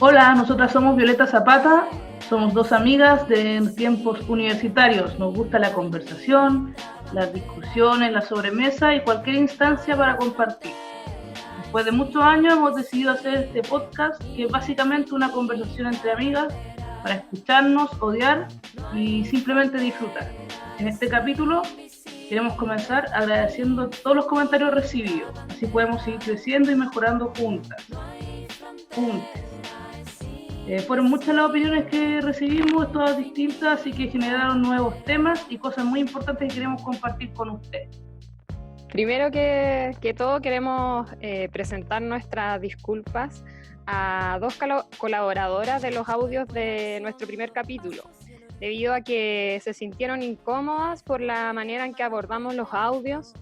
Hola, nosotras somos Violeta Zapata, somos dos amigas de tiempos universitarios. Nos gusta la conversación, las discusiones, la sobremesa y cualquier instancia para compartir. Después de muchos años hemos decidido hacer este podcast, que es básicamente una conversación entre amigas para escucharnos, odiar y simplemente disfrutar. En este capítulo queremos comenzar agradeciendo todos los comentarios recibidos, así podemos seguir creciendo y mejorando juntas. Fueron muchas las opiniones que recibimos, todas distintas, así que generaron nuevos temas y cosas muy importantes que queremos compartir con ustedes. Primero que todo queremos presentar nuestras disculpas a dos colaboradoras de los audios de nuestro primer capítulo, debido a que se sintieron incómodas por la manera en que abordamos los audios.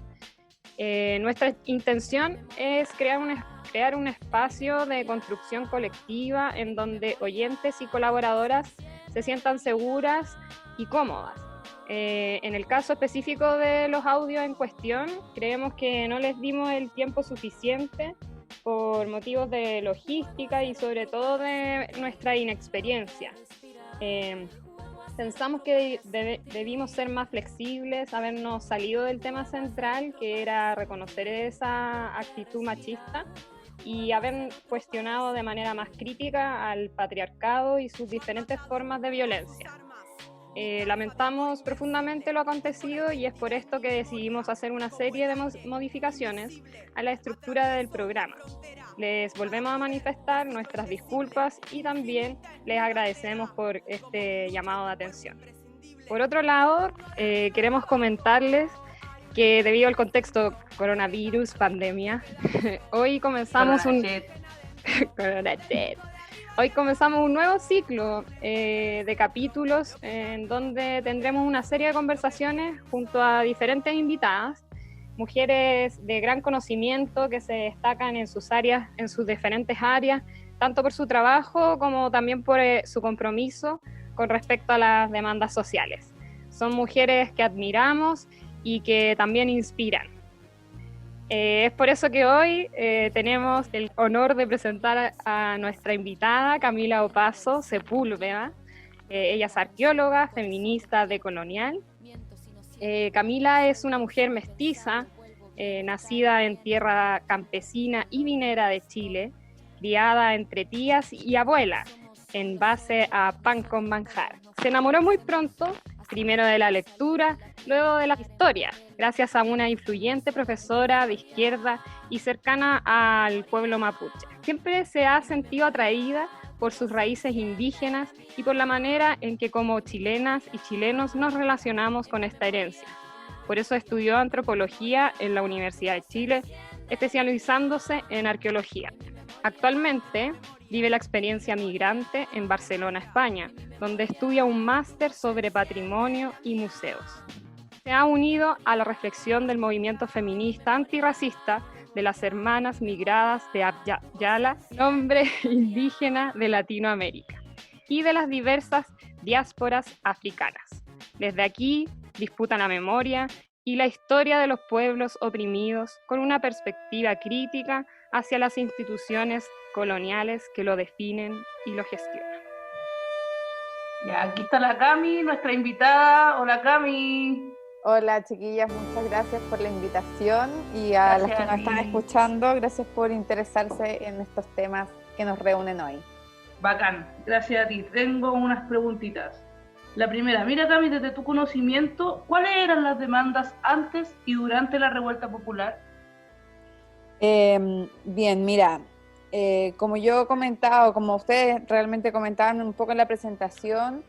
Nuestra intención es crear un espacio de construcción colectiva en donde oyentes y colaboradoras se sientan seguras y cómodas. En el caso específico de los audios en cuestión, creemos que no les dimos el tiempo suficiente por motivos de logística y sobre todo de nuestra inexperiencia. Pensamos que debimos ser más flexibles, habernos salido del tema central, que era reconocer esa actitud machista, y haber cuestionado de manera más crítica al patriarcado y sus diferentes formas de violencia. Lamentamos profundamente lo acontecido y es por esto que decidimos hacer una serie de modificaciones a la estructura del programa. Les volvemos a manifestar nuestras disculpas y también les agradecemos por este llamado de atención. Por otro lado, queremos comentarles que debido al contexto coronavirus, pandemia, hoy comenzamos Hoy comenzamos un nuevo ciclo de capítulos en donde tendremos una serie de conversaciones junto a diferentes invitadas, mujeres de gran conocimiento que se destacan en sus áreas, en sus diferentes áreas, tanto por su trabajo como también por su compromiso con respecto a las demandas sociales. Son mujeres que admiramos y que también inspiran. Es por eso que hoy tenemos el honor de presentar a nuestra invitada, Camila Opazo Sepúlveda. Ella es arqueóloga, feminista, decolonial. Camila es una mujer mestiza, nacida en tierra campesina y minera de Chile, criada entre tías y abuelas, en base a pan con manjar. Se enamoró muy pronto, primero de la lectura, luego de la historia, gracias a una influyente profesora de izquierda y cercana al pueblo mapuche. Siempre se ha sentido atraída por sus raíces indígenas y por la manera en que como chilenas y chilenos nos relacionamos con esta herencia. Por eso estudió antropología en la Universidad de Chile, especializándose en arqueología. Actualmente vive la experiencia migrante en Barcelona, España, donde estudia un máster sobre patrimonio y museos. Se ha unido a la reflexión del movimiento feminista antirracista de las hermanas migradas de Yala, nombre indígena de Latinoamérica, y de las diversas diásporas africanas. Desde aquí disputan la memoria y la historia de los pueblos oprimidos con una perspectiva crítica hacia las instituciones coloniales que lo definen y lo gestionan. Ya, aquí está la Cami, nuestra invitada. Hola, Cami. Hola, chiquillas, muchas gracias por la invitación y a las que nos están escuchando, gracias por interesarse en estos temas que nos reúnen hoy. Bacán, gracias a ti. Tengo unas preguntitas. La primera, mira, Cami, desde tu conocimiento, ¿cuáles eran las demandas antes y durante la revuelta popular? Bien, mira, como yo comentaba, como ustedes realmente comentaban un poco en la presentación,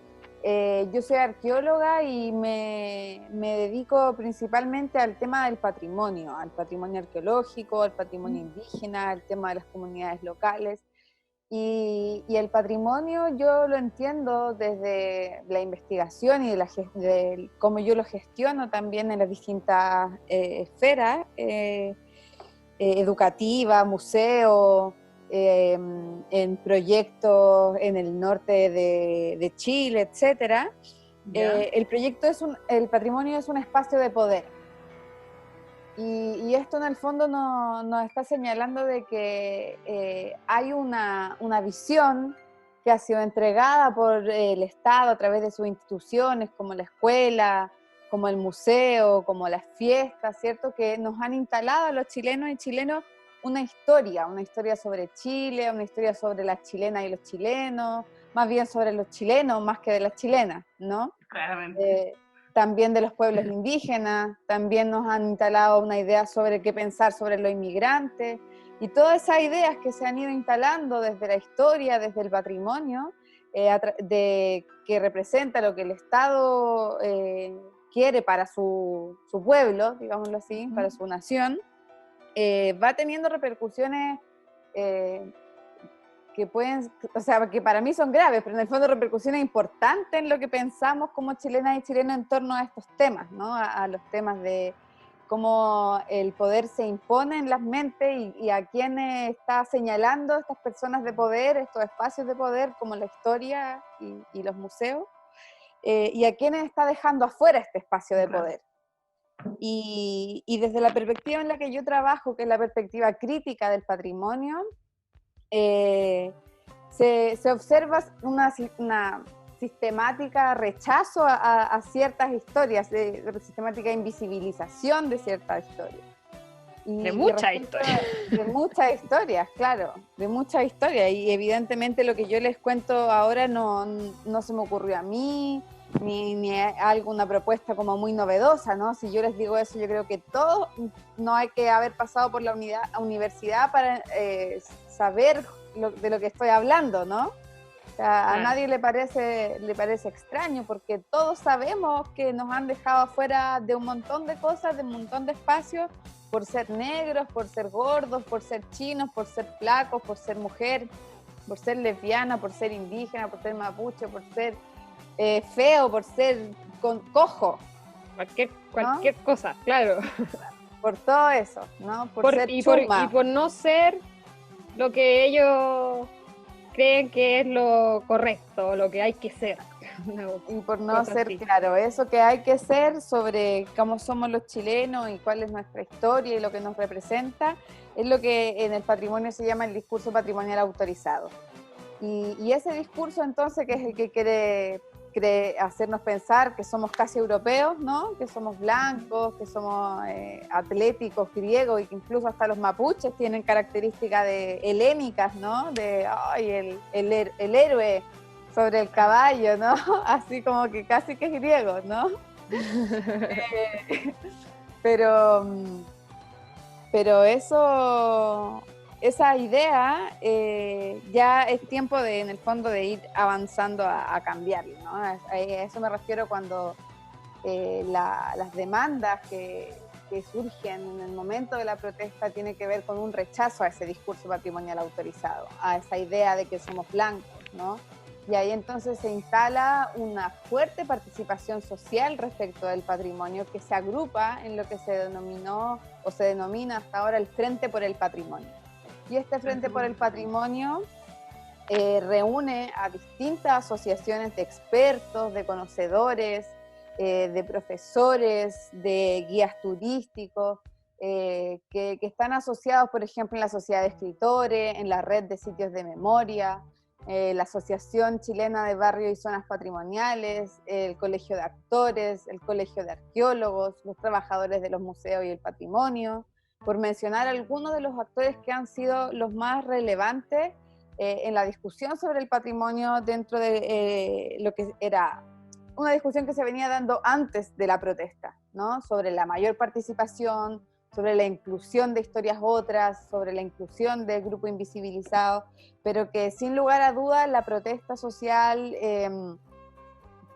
yo soy arqueóloga y me dedico principalmente al tema del patrimonio, al patrimonio arqueológico, al patrimonio indígena, al tema de las comunidades locales. Y el patrimonio yo lo entiendo desde la investigación y de cómo yo lo gestiono también en las distintas esferas, educativa, museo, en proyectos en el norte de Chile, etc. El patrimonio es un espacio de poder. Y esto en el fondo nos está señalando de que hay una visión que ha sido entregada por el Estado a través de sus instituciones, como la escuela, como el museo, como las fiestas, ¿cierto? Que nos han instalado a los chilenos y chilenos una historia sobre Chile, una historia sobre las chilenas y los chilenos, más bien sobre los chilenos más que de las chilenas, ¿no? Claramente. También de los pueblos indígenas, también nos han instalado una idea sobre qué pensar sobre los inmigrantes, y todas esas ideas que se han ido instalando desde la historia, desde el patrimonio, que representa lo que el Estado quiere para su pueblo, digámoslo así, para su nación, va teniendo repercusiones que pueden, o sea, que para mí son graves, pero en el fondo repercusiones importantes en lo que pensamos como chilenas y chilenos en torno a estos temas, ¿no? A los temas de cómo el poder se impone en las mentes y a quién está señalando estas personas de poder, estos espacios de poder como la historia y los museos, y a quién está dejando afuera este espacio de poder. Y desde la perspectiva en la que yo trabajo, que es la perspectiva crítica del patrimonio, se observa una sistemática rechazo a ciertas historias, de sistemática invisibilización de ciertas historias. De muchas historias. De muchas historias, claro, de muchas historias. Y evidentemente lo que yo les cuento ahora no se me ocurrió a mí, ni alguna propuesta como muy novedosa, ¿no? Si yo les digo eso, yo creo que todos no hay que haber pasado por la universidad para saber de lo que estoy hablando, ¿no? O sea, a nadie le parece extraño, porque todos sabemos que nos han dejado afuera de un montón de cosas, de un montón de espacios, por ser negros, por ser gordos, por ser chinos, por ser flacos, por ser mujer, por ser lesbiana, por ser indígena, por ser mapuche, por ser feo, por ser cojo. Cualquier cosa, claro. Por todo eso, ¿no? Por ser chuma. Y por no ser lo que ellos creen que es lo correcto, lo que hay que ser. Y por no ser, así. Claro, eso que hay que ser sobre cómo somos los chilenos y cuál es nuestra historia y lo que nos representa, es lo que en el patrimonio se llama el discurso patrimonial autorizado. Y ese discurso entonces, que es el que quiere hacernos pensar que somos casi europeos, ¿no? Que somos blancos, que somos atléticos, griegos, y que incluso hasta los mapuches tienen características helénicas, ¿no? De el héroe sobre el caballo, ¿no? Así como que casi que es griego, ¿no? Pero esa idea ya es tiempo en el fondo de ir avanzando a cambiarlo, ¿no? A eso me refiero cuando las demandas que surgen en el momento de la protesta tienen que ver con un rechazo a ese discurso patrimonial autorizado, a esa idea de que somos blancos, ¿no? Y ahí entonces se instala una fuerte participación social respecto del patrimonio, que se agrupa en lo que se denominó o se denomina hasta ahora el Frente por el Patrimonio. Y este Frente por el Patrimonio reúne a distintas asociaciones de expertos, de conocedores, de profesores, de guías turísticos, que están asociados, por ejemplo, en la Sociedad de Escritores, en la Red de Sitios de Memoria, la Asociación Chilena de Barrios y Zonas Patrimoniales, el Colegio de Actores, el Colegio de Arqueólogos, los trabajadores de los museos y el patrimonio, por mencionar algunos de los actores que han sido los más relevantes en la discusión sobre el patrimonio dentro de lo que era una discusión que se venía dando antes de la protesta, ¿no? Sobre la mayor participación, sobre la inclusión de historias otras, sobre la inclusión del grupo invisibilizado, pero que sin lugar a dudas la protesta social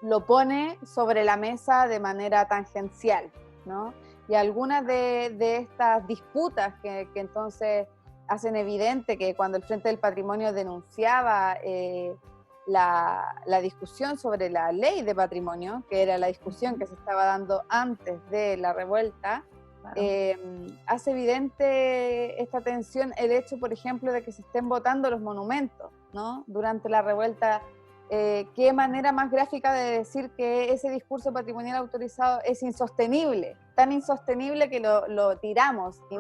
lo pone sobre la mesa de manera tangencial, ¿no? Y algunas de estas disputas que entonces hacen evidente que cuando el Frente del Patrimonio denunciaba la discusión sobre la ley de patrimonio, que era la discusión que se estaba dando antes de la revuelta, hace evidente esta tensión el hecho, por ejemplo, de que se estén votando los monumentos, ¿no? Durante la revuelta qué manera más gráfica de decir que ese discurso patrimonial autorizado es insostenible, tan insostenible que lo tiramos, y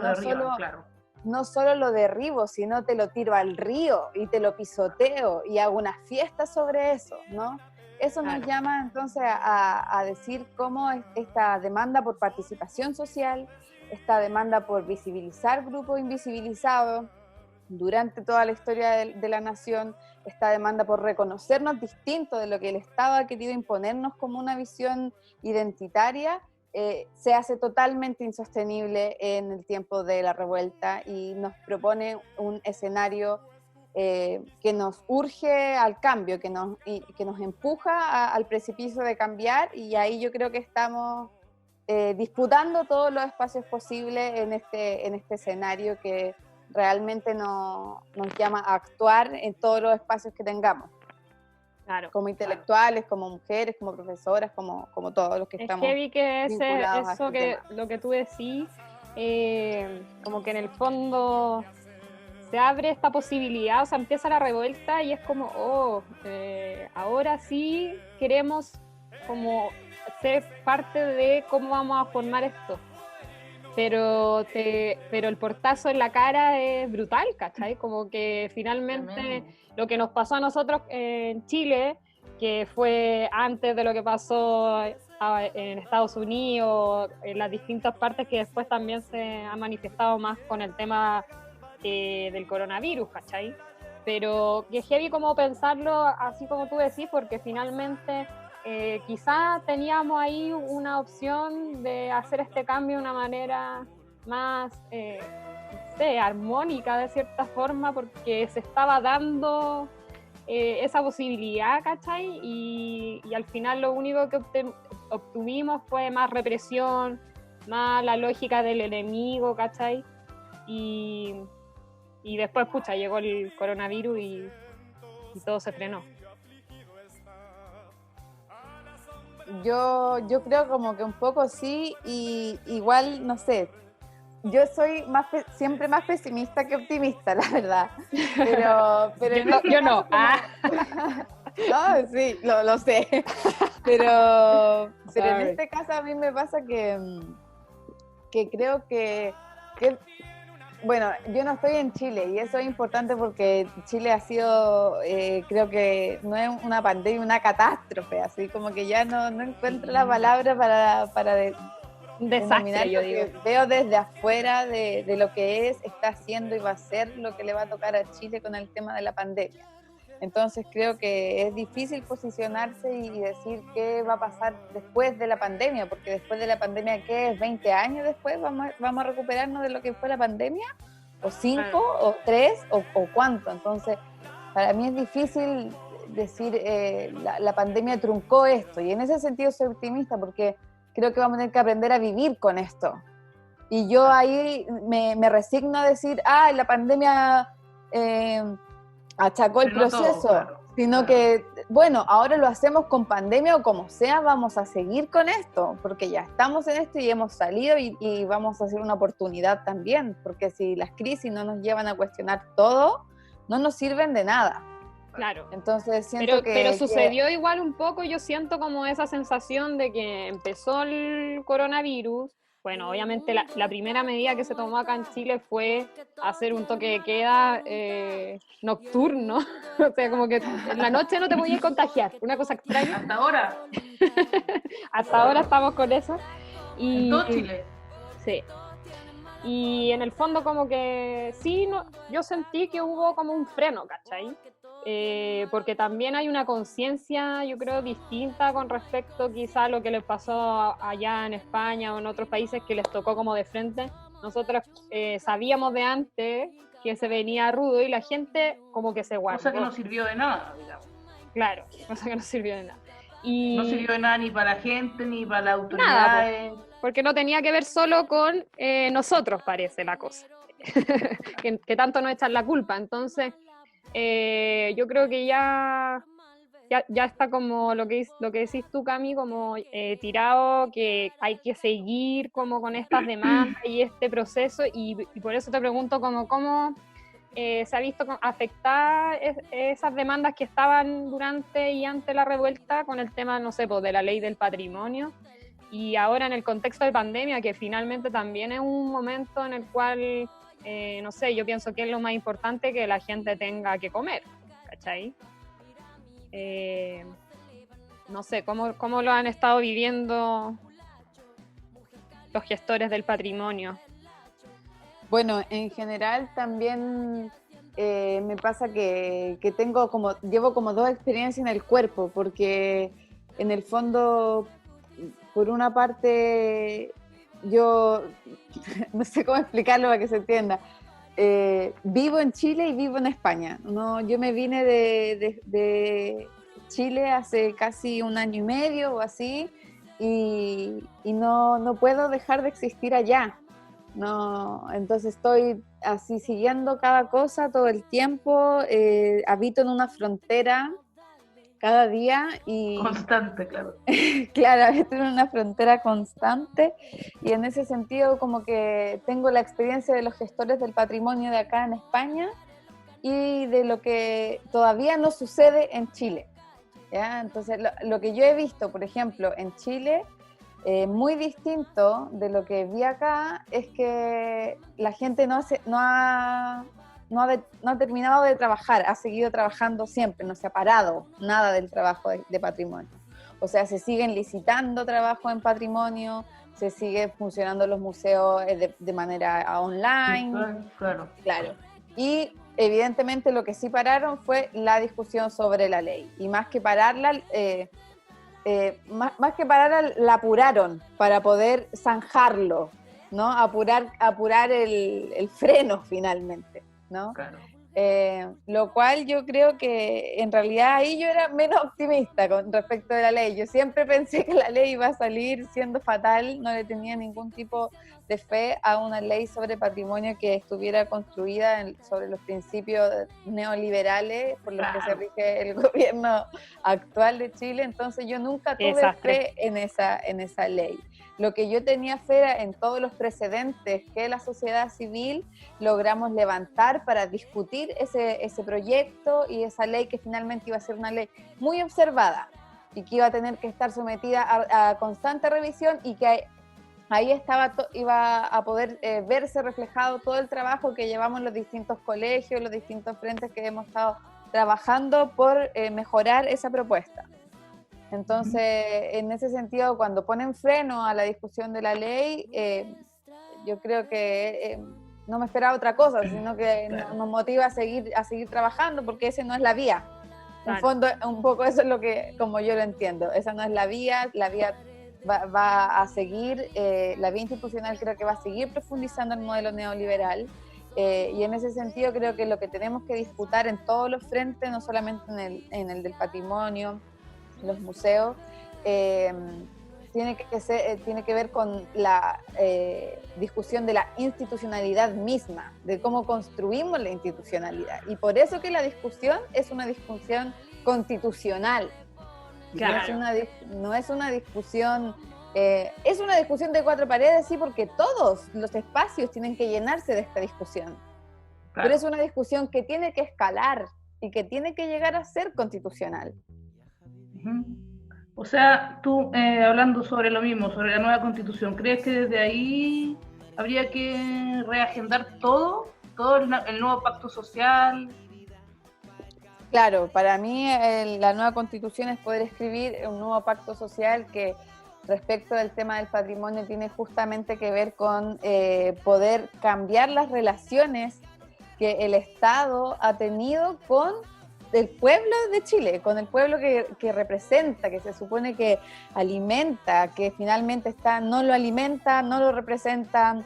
no solo lo derribo, sino te lo tiro al río y te lo pisoteo y hago una fiesta sobre eso, ¿no? Eso nos llama entonces a decir cómo esta demanda por participación social, esta demanda por visibilizar grupos invisibilizados durante toda la historia de la nación, esta demanda por reconocernos distintos de lo que el Estado ha querido imponernos como una visión identitaria, se hace totalmente insostenible en el tiempo de la revuelta y nos propone un escenario que nos urge al cambio, que nos empuja al precipicio de cambiar, y ahí yo creo que estamos disputando todos los espacios posibles en este escenario que realmente nos llama a actuar en todos los espacios que tengamos. Claro, como intelectuales, como mujeres, como profesoras, como todos los que estamos. Es heavy que vinculados a eso este que tema. lo que tú decís, como que en el fondo se abre esta posibilidad, o sea, empieza la revuelta y es como, ahora sí queremos como ser parte de cómo vamos a formar esto. Pero el portazo en la cara es brutal, ¿cachai? Como que finalmente lo que nos pasó a nosotros en Chile, que fue antes de lo que pasó en Estados Unidos, en las distintas partes que después también se ha manifestado más con el tema del coronavirus, ¿cachai? Pero que es heavy como pensarlo así como tú decís, porque finalmente quizá teníamos ahí una opción de hacer este cambio de una manera más, no sé, armónica de cierta forma, porque se estaba dando esa posibilidad, ¿cachai? Y al final lo único que obtuvimos fue más represión, más la lógica del enemigo, ¿cachai? Y después, pucha, llegó el coronavirus y todo se frenó. Yo creo como que un poco sí, y igual, no sé, yo soy siempre más pesimista que optimista, la verdad. Pero yo no. No, sí, lo sé. Pero en este caso a mí me pasa que creo que bueno, yo no estoy en Chile y eso es importante porque Chile ha sido, creo que no es una pandemia, una catástrofe, así como que ya no encuentro la palabra para un desastre, yo digo. Veo desde afuera de lo que está haciendo y va a ser lo que le va a tocar a Chile con el tema de la pandemia. Entonces creo que es difícil posicionarse y decir qué va a pasar después de la pandemia, porque después de la pandemia, ¿qué es? ¿20 años después vamos a recuperarnos de lo que fue la pandemia? ¿O 5? ¿O 3? ¿O cuánto? Entonces, para mí es difícil decir la pandemia truncó esto, y en ese sentido soy optimista porque creo que vamos a tener que aprender a vivir con esto. Y yo ahí me resigno a decir, la pandemia achacó el proceso, todo, sino que, bueno, ahora lo hacemos con pandemia o como sea, vamos a seguir con esto, porque ya estamos en esto y hemos salido y vamos a hacer una oportunidad también, porque si las crisis no nos llevan a cuestionar todo, no nos sirven de nada. Claro. Entonces siento pero sucedió igual un poco, yo siento como esa sensación de que empezó el coronavirus. Bueno, obviamente la primera medida que se tomó acá en Chile fue hacer un toque de queda nocturno. O sea, como que en la noche no te podías contagiar. Una cosa extraña. Hasta ahora. Hasta ahora estamos con eso. En todo Chile. Sí. Y en el fondo como que sí, yo sentí que hubo como un freno, ¿cachai? Porque también hay una conciencia, yo creo, distinta con respecto quizá a lo que les pasó allá en España o en otros países que les tocó como de frente. Nosotros sabíamos de antes que se venía rudo y la gente como que se guardó. Cosa que no sirvió de nada, digamos. Claro, cosa que no sirvió de nada. Y no sirvió de nada ni para la gente, ni para las autoridades. Nada, porque no tenía que ver solo con nosotros, parece la cosa. que tanto nos echan la culpa. Entonces, yo creo que ya está como lo que decís tú, Cami, como tirado, que hay que seguir como con estas demandas y este proceso, y por eso te pregunto como cómo se ha visto afectar esas demandas que estaban durante y ante la revuelta con el tema, no sé, pues, de la ley del patrimonio. Y ahora en el contexto de pandemia, que finalmente también es un momento en el cual, no sé, yo pienso que es lo más importante que la gente tenga que comer, ¿cachai? No sé, ¿cómo lo han estado viviendo los gestores del patrimonio? Bueno, en general también me pasa que llevo como dos experiencias en el cuerpo, porque en el fondo, por una parte, yo no sé cómo explicarlo para que se entienda. Vivo en Chile y vivo en España. No, yo me vine de Chile hace casi 1 año y medio o así, y no puedo dejar de existir allá. No, entonces estoy así siguiendo cada cosa todo el tiempo, habito en una frontera cada día y Constante, claro. claro, habito en una frontera constante y en ese sentido como que tengo la experiencia de los gestores del patrimonio de acá en España y de lo que todavía no sucede en Chile, ¿ya? Entonces lo que yo he visto, por ejemplo, en Chile, muy distinto de lo que vi acá, es que la gente no ha terminado de trabajar, ha seguido trabajando siempre, no se ha parado nada del trabajo de patrimonio. O sea, se siguen licitando trabajo en patrimonio, se siguen funcionando los museos de manera online. Claro. Claro. Y evidentemente lo que sí pararon fue la discusión sobre la ley. Y más que pararla, más que parar, la apuraron para poder zanjarlo, ¿no? Apurar el freno finalmente, ¿no? Claro. Lo cual yo creo que en realidad ahí yo era menos optimista con respecto de la ley. Yo siempre pensé que la ley iba a salir siendo fatal, no le tenía ningún tipo de fe a una ley sobre patrimonio que estuviera construida sobre los principios neoliberales por los que se rige el gobierno actual de Chile. Entonces yo nunca tuve fe en esa ley. Lo que yo tenía fe era en todos los precedentes que la sociedad civil logramos levantar para discutir ese proyecto y esa ley que finalmente iba a ser una ley muy observada y que iba a tener que estar sometida a constante revisión y que ahí iba a poder verse reflejado todo el trabajo que llevamos los distintos colegios, los distintos frentes que hemos estado trabajando por mejorar esa propuesta. Entonces, en ese sentido, cuando ponen freno a la discusión de la ley, yo creo que no me esperaba otra cosa, sino que nos motiva a seguir trabajando, porque ese no es la vía. En fondo, un poco eso es lo que, como yo lo entiendo, esa no es la vía va a seguir, la vía institucional creo que va a seguir profundizando el modelo neoliberal, y en ese sentido creo que lo que tenemos que disputar en todos los frentes, no solamente en el del patrimonio, los museos, tiene que ver con la discusión de la institucionalidad misma, de cómo construimos la institucionalidad. Y por eso que la discusión es una discusión constitucional. Claro. No es una discusión, es una discusión de 4 paredes, sí, porque todos los espacios tienen que llenarse de esta discusión. Claro. Pero es una discusión que tiene que escalar y que tiene que llegar a ser constitucional. O sea, tú hablando sobre lo mismo, sobre la nueva constitución, ¿crees que desde ahí habría que reagendar todo el nuevo pacto social? Claro, para mí la nueva constitución es poder escribir un nuevo pacto social que respecto del tema del patrimonio tiene justamente que ver con poder cambiar las relaciones que el Estado ha tenido con el pueblo de Chile, con el pueblo que representa, que se supone que alimenta, que finalmente no lo alimenta, no lo representa,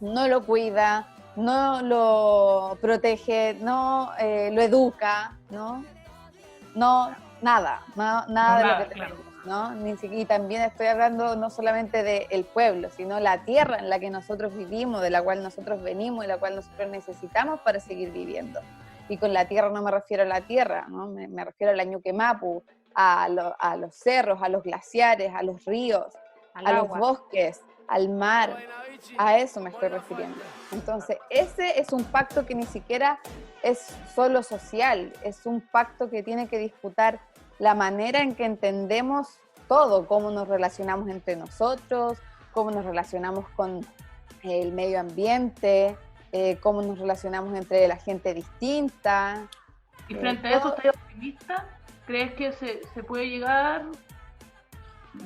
no lo cuida, no lo protege, no lo educa, ¿no? Nada de lo que tenemos, ¿no? Y también estoy hablando no solamente del pueblo, sino la tierra en la que nosotros vivimos, de la cual nosotros venimos y la cual nosotros necesitamos para seguir viviendo. Y con la tierra no me refiero a la tierra, ¿no? Me refiero a la Ñuquemapu, a los cerros, a los glaciares, a los ríos, a los bosques, al mar. A eso me estoy refiriendo. Entonces, ese es un pacto que ni siquiera es solo social, es un pacto que tiene que disputar la manera en que entendemos todo, cómo nos relacionamos entre nosotros, cómo nos relacionamos con el medio ambiente, cómo nos relacionamos entre la gente distinta. Y frente a eso, ¿estás optimista? ¿Crees que se puede llegar?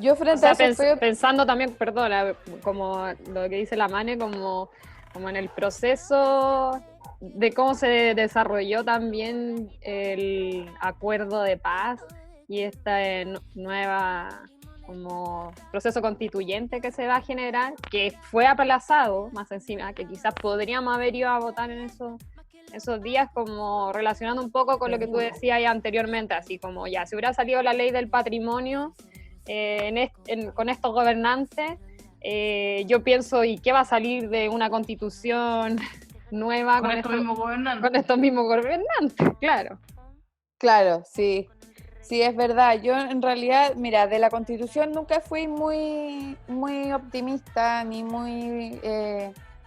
Yo frente a eso estoy... pensando también, perdona, como lo que dice la Mane, como en el proceso de cómo se desarrolló también el acuerdo de paz y esta nueva como proceso constituyente que se va a generar, que fue aplazado más encima, que quizás podríamos haber ido a votar en esos días, como relacionando un poco con lo que tú decías ya anteriormente, así como ya, si hubiera salido la ley del patrimonio con estos gobernantes, yo pienso, ¿y qué va a salir de una constitución nueva con estos mismos gobernantes? Con estos mismos gobernantes, claro. Claro, sí. Sí, es verdad. Yo en realidad, mira, de la Constitución nunca fui muy, muy optimista ni muy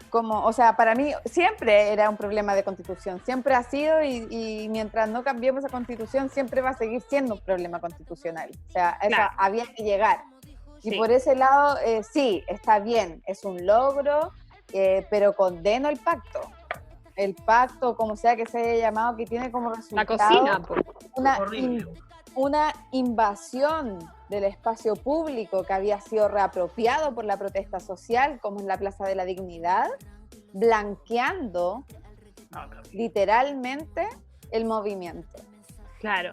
o sea, para mí siempre era un problema de Constitución, siempre ha sido y mientras no cambiemos esa Constitución siempre va a seguir siendo un problema constitucional. O sea, claro. Había que llegar. Y sí. Por ese lado, sí, está bien, es un logro, pero condeno el pacto. El pacto, como sea que se haya llamado, que tiene como resultado... La cocina, una invasión del espacio público que había sido reapropiado por la protesta social, como es la Plaza de la Dignidad, blanqueando literalmente el movimiento. Claro.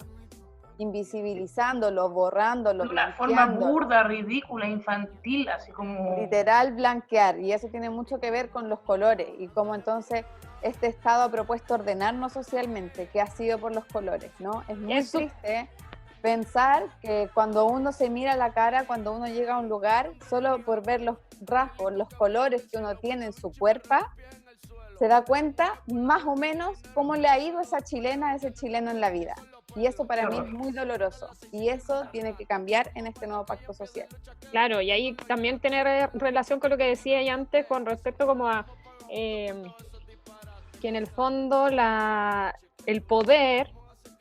Invisibilizándolo, borrándolo, de una forma burda, ridícula, infantil, así como... Literal blanquear, y eso tiene mucho que ver con los colores, y cómo entonces este Estado ha propuesto ordenarnos socialmente, que ha sido por los colores, ¿no? Es muy triste pensar que cuando uno se mira la cara, cuando uno llega a un lugar, solo por ver los rasgos, los colores que uno tiene en su cuerpo, se da cuenta más o menos cómo le ha ido esa chilena, ese chileno en la vida. Y eso para mí es muy doloroso. Y eso tiene que cambiar en este nuevo pacto social. Claro, y ahí también tener relación con lo que decía ya antes con respecto como a que en el fondo el poder,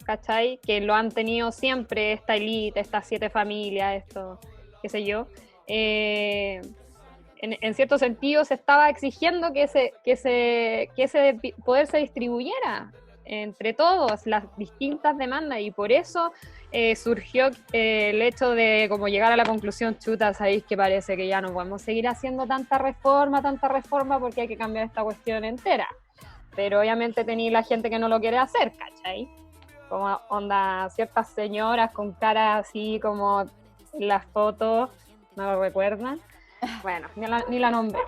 ¿cachai? Que lo han tenido siempre esta élite, estas 7 familias, esto, qué sé yo. En cierto sentido se estaba exigiendo que ese poder se distribuyera entre todos, las distintas demandas, y por eso surgió el hecho de como llegar a la conclusión, chuta, sabéis que parece que ya no podemos seguir haciendo tanta reforma, porque hay que cambiar esta cuestión entera. Pero obviamente tenéis la gente que no lo quiere hacer, ¿cachai? Como onda ciertas señoras con cara así como las fotos, ¿no lo recuerdan? Bueno, ni la nombré.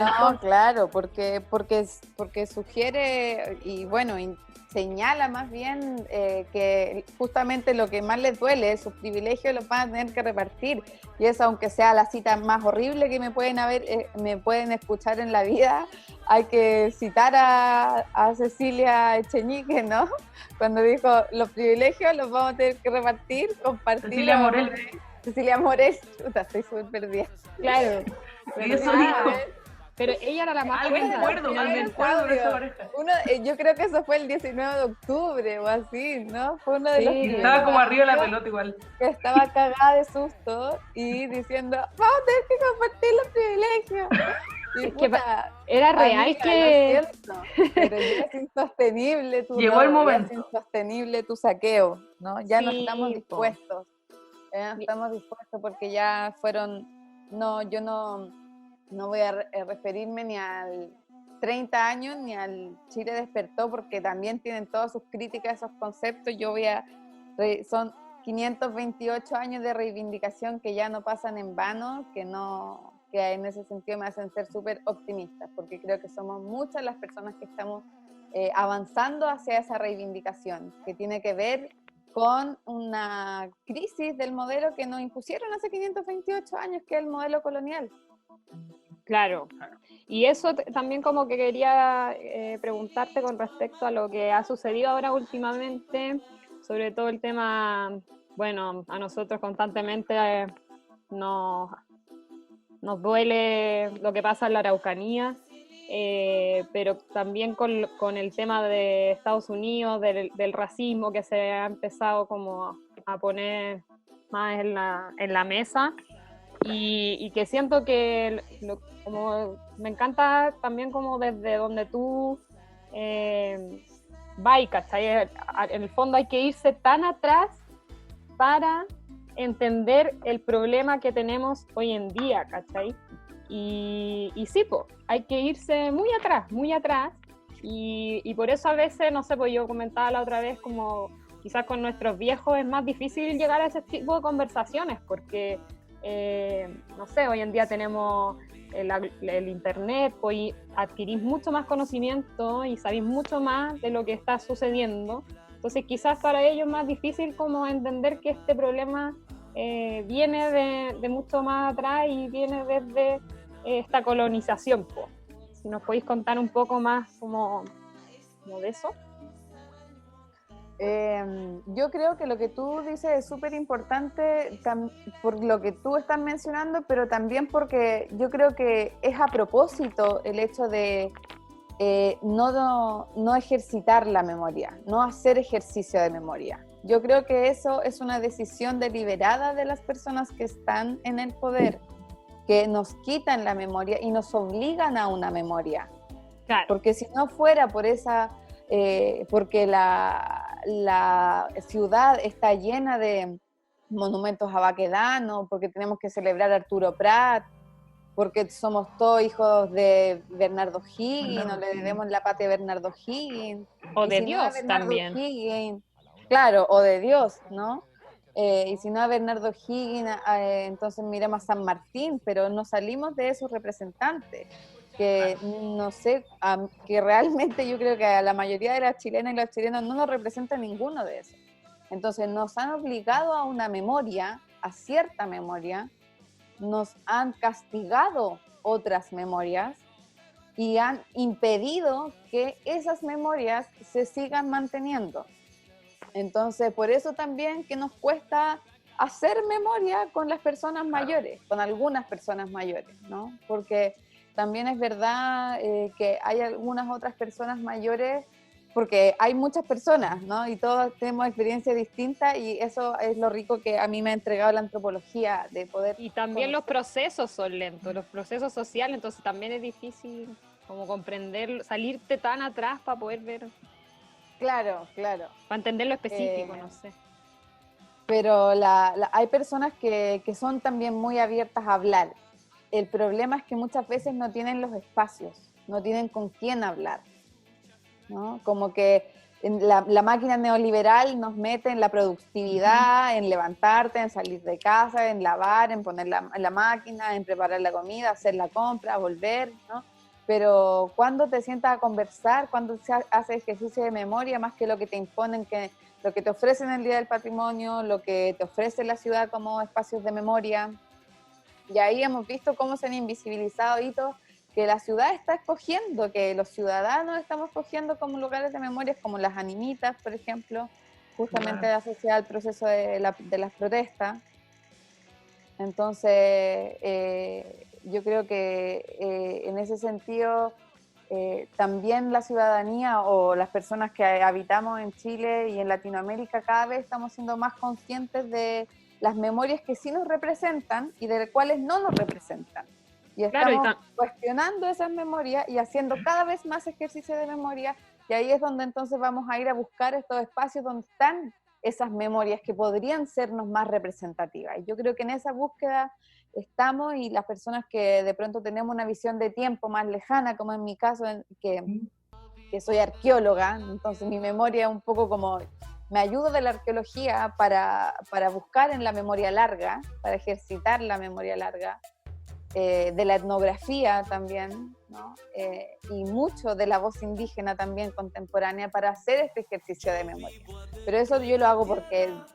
No, claro, porque sugiere y bueno, señala más bien que justamente lo que más les duele, sus privilegios los van a tener que repartir, y eso aunque sea la cita más horrible que me pueden escuchar en la vida, hay que citar a Cecilia Echenique, ¿no? Cuando dijo, los privilegios los vamos a tener que repartir, compartir. Cecilia Morel, chuta, estoy súper perdida. Claro. Y eso dijo. Pero ella era la más me acuerdo de esa pareja. Yo creo que eso fue el 19 de octubre o así, ¿no? Fue uno de los primeros. Estaba como arriba de la pelota igual. Que estaba cagada de susto y diciendo, vamos a tener que compartir los privilegios. Y, puta, era real, amiga, que... Pero ya es insostenible Llegó el momento. Ya es insostenible tu saqueo, ¿no? Ya no estamos dispuestos. Estamos dispuestos porque ya fueron, yo no voy a referirme ni al 30 años ni al Chile despertó, porque también tienen todas sus críticas a esos conceptos. Son 528 años de reivindicación que ya no pasan en vano, que en ese sentido me hacen ser súper optimistas, porque creo que somos muchas las personas que estamos avanzando hacia esa reivindicación, que tiene que ver con una crisis del modelo que nos impusieron hace 528 años, que es el modelo colonial. Claro, y eso también como que quería preguntarte con respecto a lo que ha sucedido ahora últimamente, sobre todo el tema, bueno, a nosotros constantemente nos duele lo que pasa en la Araucanía, pero también con el tema de Estados Unidos, del racismo que se ha empezado como a poner más en la mesa, y que siento que como me encanta también como desde donde tú vas, ¿cachai? En el fondo hay que irse tan atrás para entender el problema que tenemos hoy en día, ¿cachai? Y sí, pues, hay que irse muy atrás, y por eso a veces, no sé, pues yo comentaba la otra vez, como quizás con nuestros viejos es más difícil llegar a ese tipo de conversaciones, porque, no sé, hoy en día tenemos el internet, pues adquirís mucho más conocimiento y sabéis mucho más de lo que está sucediendo, entonces quizás para ellos es más difícil como entender que este problema viene de mucho más atrás y viene desde esta colonización, po. Si nos podéis contar un poco más como de eso. Yo creo que lo que tú dices es súper importante por lo que tú estás mencionando, pero también porque yo creo que es a propósito el hecho de no ejercitar la memoria, no hacer ejercicio de memoria. Yo creo que eso es una decisión deliberada de las personas que están en el poder, que nos quitan la memoria y nos obligan a una memoria. Claro. Porque si no fuera por esa, porque la ciudad está llena de monumentos a Baquedano, porque tenemos que celebrar a Arturo Prat, porque somos todos hijos de Bernardo Higgins, o le debemos la patria a Bernardo Higgins. O de si Dios no también. Higgins, claro, o de Dios, ¿no? Y si no a Bernardo Higgins, entonces miremos a San Martín, pero no salimos de esos representantes, que no sé, que realmente yo creo que a la mayoría de las chilenas y los chilenos no nos representa ninguno de esos. Entonces nos han obligado a una memoria, a cierta memoria, nos han castigado otras memorias y han impedido que esas memorias se sigan manteniendo. Entonces, por eso también que nos cuesta hacer memoria con las personas mayores, con algunas personas mayores, ¿no? Porque también es verdad que hay algunas otras personas mayores, porque hay muchas personas, ¿no? Y todos tenemos experiencias distintas, y eso es lo rico que a mí me ha entregado la antropología, de poder... Y también los procesos son lentos, los procesos sociales, entonces también es difícil como comprender, salirte tan atrás para poder ver... Claro. Para entender lo específico, no sé. Pero hay personas que son también muy abiertas a hablar. El problema es que muchas veces no tienen los espacios, no tienen con quién hablar, ¿no? Como que la máquina neoliberal nos mete en la productividad, en levantarte, en salir de casa, en lavar, en poner la máquina, en preparar la comida, hacer la compra, volver, ¿no? Pero cuando te sientas a conversar, cuando se hace ejercicio de memoria, más que lo que te imponen, que lo que te ofrecen el Día del Patrimonio, lo que te ofrece la ciudad como espacios de memoria, y ahí hemos visto cómo se han invisibilizado hitos que la ciudad está escogiendo, que los ciudadanos estamos escogiendo como lugares de memoria, como las animitas, por ejemplo, justamente asociada al proceso de las protestas. Entonces, yo creo que en ese sentido, también la ciudadanía o las personas que habitamos en Chile y en Latinoamérica cada vez estamos siendo más conscientes de las memorias que sí nos representan y de las cuales no nos representan. Y estamos cuestionando esas memorias y haciendo cada vez más ejercicio de memoria, y ahí es donde entonces vamos a ir a buscar estos espacios donde están esas memorias que podrían sernos más representativas. Y yo creo que en esa búsqueda estamos, y las personas que de pronto tenemos una visión de tiempo más lejana, como en mi caso, que soy arqueóloga, entonces mi memoria es un poco como... Me ayudo de la arqueología para buscar en la memoria larga, para ejercitar la memoria larga, de la etnografía también, ¿no? Y mucho de la voz indígena también contemporánea, para hacer este ejercicio de memoria. Pero eso yo lo hago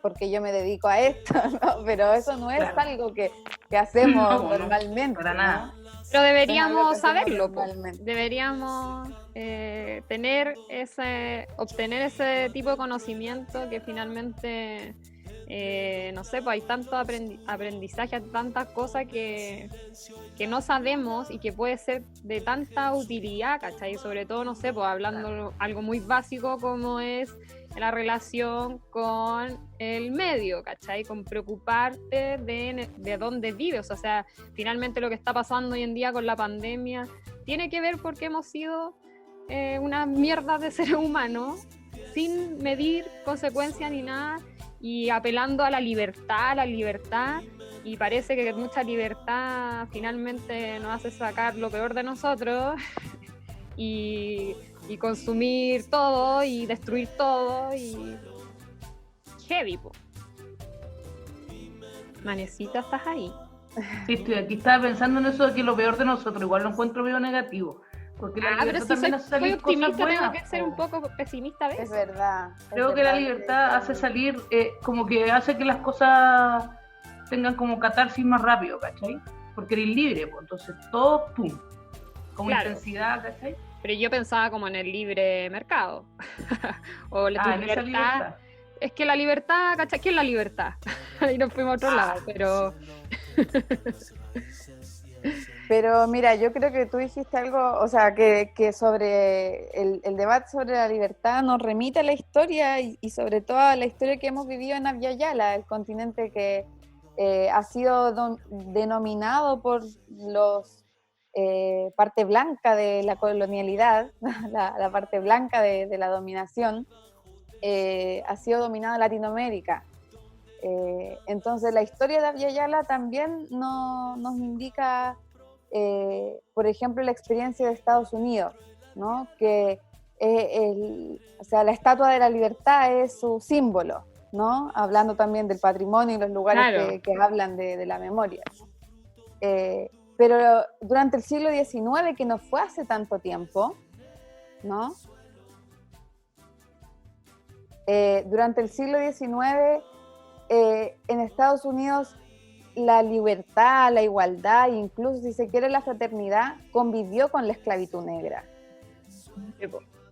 porque yo me dedico a esto, ¿no? Pero eso no es algo que hacemos normalmente. Para nada. Pero deberíamos saberlo, deberíamos obtener ese tipo de conocimiento que finalmente no sé, pues hay tanto aprendizaje, tantas cosas que no sabemos y que puede ser de tanta utilidad, ¿cachai? Sobre todo, no sé, pues hablando algo muy básico como es la relación con el medio, ¿cachai? Con preocuparte de dónde vives, o sea, finalmente lo que está pasando hoy en día con la pandemia tiene que ver porque hemos sido una mierda de seres humanos sin medir consecuencias ni nada, y apelando a la libertad, y parece que mucha libertad finalmente nos hace sacar lo peor de nosotros y consumir todo y destruir todo y heavy, po. Manecita, ¿estás ahí? Sí, estoy aquí, estaba pensando en eso de que lo peor de nosotros, igual lo encuentro medio negativo, porque la libertad pero si también soy hace salir optimista, cosas buenas. tengo que ser un poco pesimista a veces. Es verdad. Creo que la libertad hace salir, como que hace que las cosas tengan como catarsis más rápido, ¿cachai? Porque eres libre, pues, entonces todo, pum, con Claro. intensidad, ¿cachai? Pero yo pensaba como en el libre mercado. O la En esa libertad. Es que la libertad, ¿cachai? ¿Qué es la libertad? Ahí nos fuimos a otro lado, pero... Pero mira, yo creo que tú dijiste algo, o sea, que sobre el debate sobre la libertad nos remite a la historia y sobre todo a la historia que hemos vivido en Abya Yala, el continente que ha sido denominado por los parte blanca de la colonialidad, la parte blanca de la dominación, ha sido dominada Latinoamérica. Entonces la historia de Abya Yala también nos indica, por ejemplo, la experiencia de Estados Unidos, ¿no? Que o sea, la Estatua de la Libertad es su símbolo, ¿no? Hablando también del patrimonio y los lugares Claro. que hablan de la memoria. Pero durante el siglo XIX, que no fue hace tanto tiempo, ¿no? Durante el siglo XIX, en Estados Unidos, la libertad, la igualdad, incluso si se quiere la fraternidad, convivió con la esclavitud negra.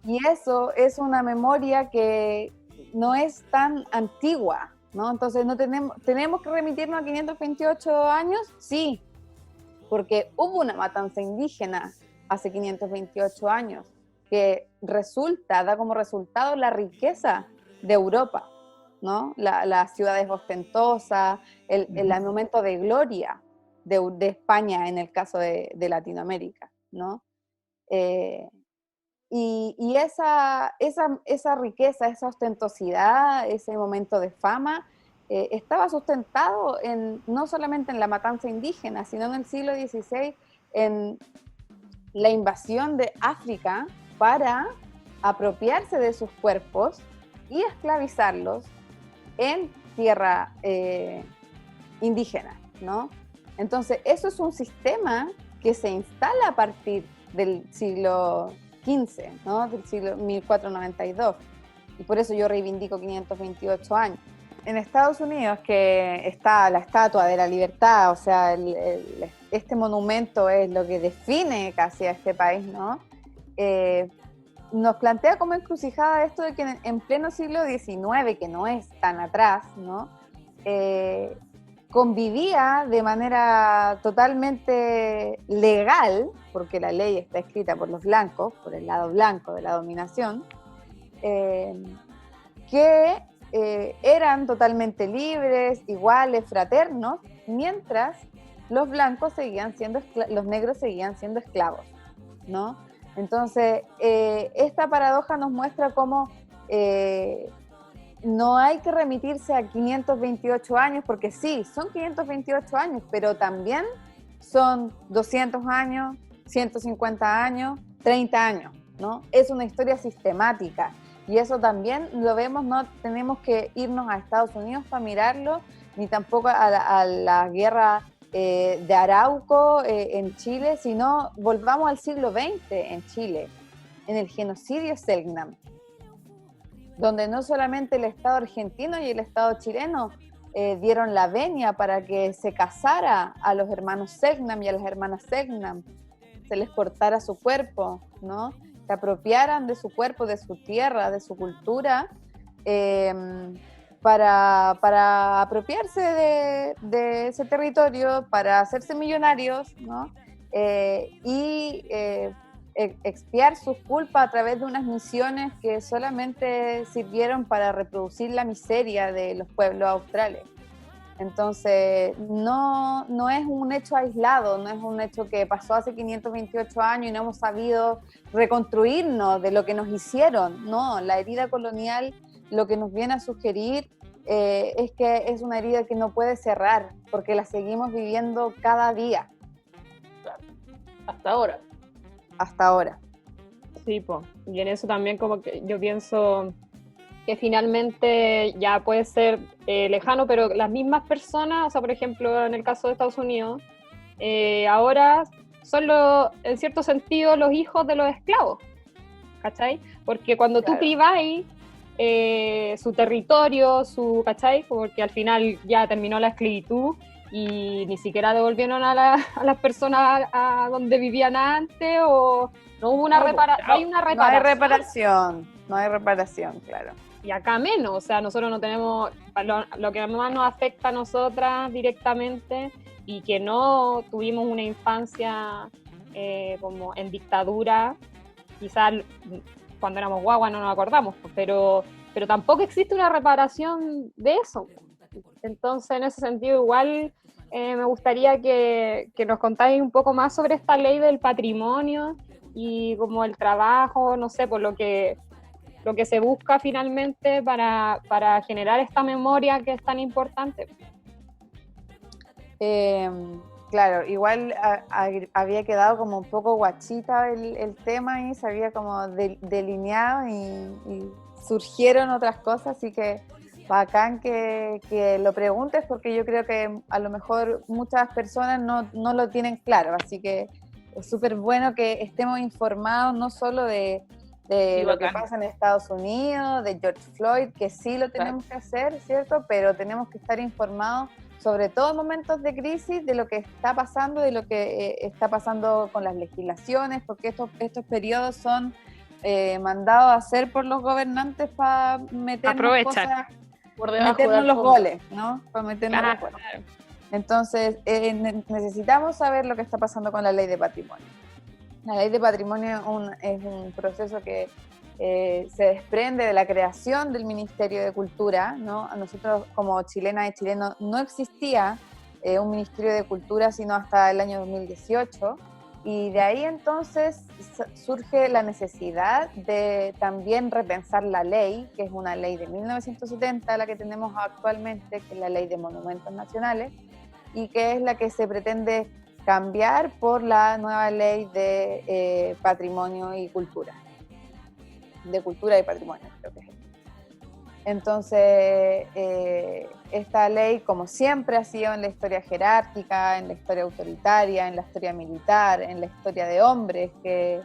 Y eso es una memoria que no es tan antigua, ¿no? Entonces tenemos que remitirnos a 528 años, sí, porque hubo una matanza indígena hace 528 años que da como resultado la riqueza de Europa, ¿no? Las ciudades ostentosas, el momento de gloria de España en el caso de Latinoamérica, ¿no? Y esa riqueza, esa ostentosidad, ese momento de fama, estaba sustentado no solamente en la matanza indígena, sino en el siglo XVI en la invasión de África para apropiarse de sus cuerpos y esclavizarlos en tierra indígena, ¿no? Entonces, eso es un sistema que se instala a partir del siglo XV, ¿no? Del siglo 1492. Y por eso yo reivindico 528 años. En Estados Unidos, que está la Estatua de la Libertad, o sea, este monumento es lo que define casi a este país, ¿no? Nos plantea como encrucijada esto de que en pleno siglo XIX, que no es tan atrás, ¿no? Convivía de manera totalmente legal, porque la ley está escrita por los blancos, por el lado blanco de la dominación, que eran totalmente libres, iguales, fraternos, mientras los blancos los negros seguían siendo esclavos, ¿no? Entonces, esta paradoja nos muestra cómo no hay que remitirse a 528 años, porque sí, son 528 años, pero también son 200 años, 150 años, 30 años, ¿no? Es una historia sistemática. Y eso también lo vemos, no tenemos que irnos a Estados Unidos para mirarlo, ni tampoco a la guerra de Arauco en Chile, sino volvamos al siglo XX en Chile, en el genocidio Selknam, donde no solamente el Estado argentino y el Estado chileno dieron la venia para que se casara a los hermanos Selknam y a las hermanas Selknam, se les cortara su cuerpo, ¿no? Se apropiaran de su cuerpo, de su tierra, de su cultura, para apropiarse de ese territorio, para hacerse millonarios, ¿no? Expiar sus culpas a través de unas misiones que solamente sirvieron para reproducir la miseria de los pueblos australes. Entonces, no es un hecho aislado, no es un hecho que pasó hace 528 años y no hemos sabido reconstruirnos de lo que nos hicieron. No, la herida colonial lo que nos viene a sugerir es que es una herida que no puede cerrar, porque la seguimos viviendo cada día. Claro. Hasta ahora. Hasta ahora. Sí, po. Y en eso también como que yo pienso que finalmente ya puede ser lejano, pero las mismas personas, o sea, por ejemplo, en el caso de Estados Unidos, ahora son en cierto sentido los hijos de los esclavos, ¿cachai? Porque cuando tú priváis su territorio, ¿cachai? Porque al final ya terminó la esclavitud y ni siquiera devolvieron a las personas a donde vivían antes, o no hubo una reparación. No hay reparación, claro. Y acá menos, o sea, nosotros no tenemos, lo que más nos afecta a nosotras directamente, y que no tuvimos una infancia como en dictadura, quizás cuando éramos guaguas no nos acordamos, pero tampoco existe una reparación de eso. Entonces, en ese sentido, igual me gustaría que nos contáis un poco más sobre esta ley del patrimonio y como el trabajo, no sé, por lo que se busca finalmente para generar esta memoria que es tan importante. Claro, igual había quedado como un poco guachita el tema y se había como delineado y surgieron otras cosas, así que bacán que lo preguntes, porque yo creo que a lo mejor muchas personas no lo tienen claro, así que es súper bueno que estemos informados no solo de lo que pasa en Estados Unidos, de George Floyd, que sí lo tenemos que hacer, ¿cierto? Pero tenemos que estar informados, sobre todo en momentos de crisis, de lo que está pasando, de lo que está pasando con las legislaciones, porque estos periodos son mandados a hacer por los gobernantes para meternos cosas, por debajo meternos los fondo. Goles, ¿no? Para meternos los goles. Entonces, necesitamos saber lo que está pasando con la ley de patrimonio. La ley de patrimonio es un proceso que se desprende de la creación del Ministerio de Cultura, ¿no? A nosotros como chilenas y chilenos no existía un Ministerio de Cultura sino hasta el año 2018, y de ahí entonces surge la necesidad de también repensar la ley, que es una ley de 1970, la que tenemos actualmente, que es la Ley de Monumentos Nacionales, y que es la que se pretende cambiar por la nueva ley de patrimonio y cultura, de cultura y patrimonio, creo que es. Entonces, esta ley, como siempre ha sido en la historia jerárquica, en la historia autoritaria, en la historia militar, en la historia de hombres que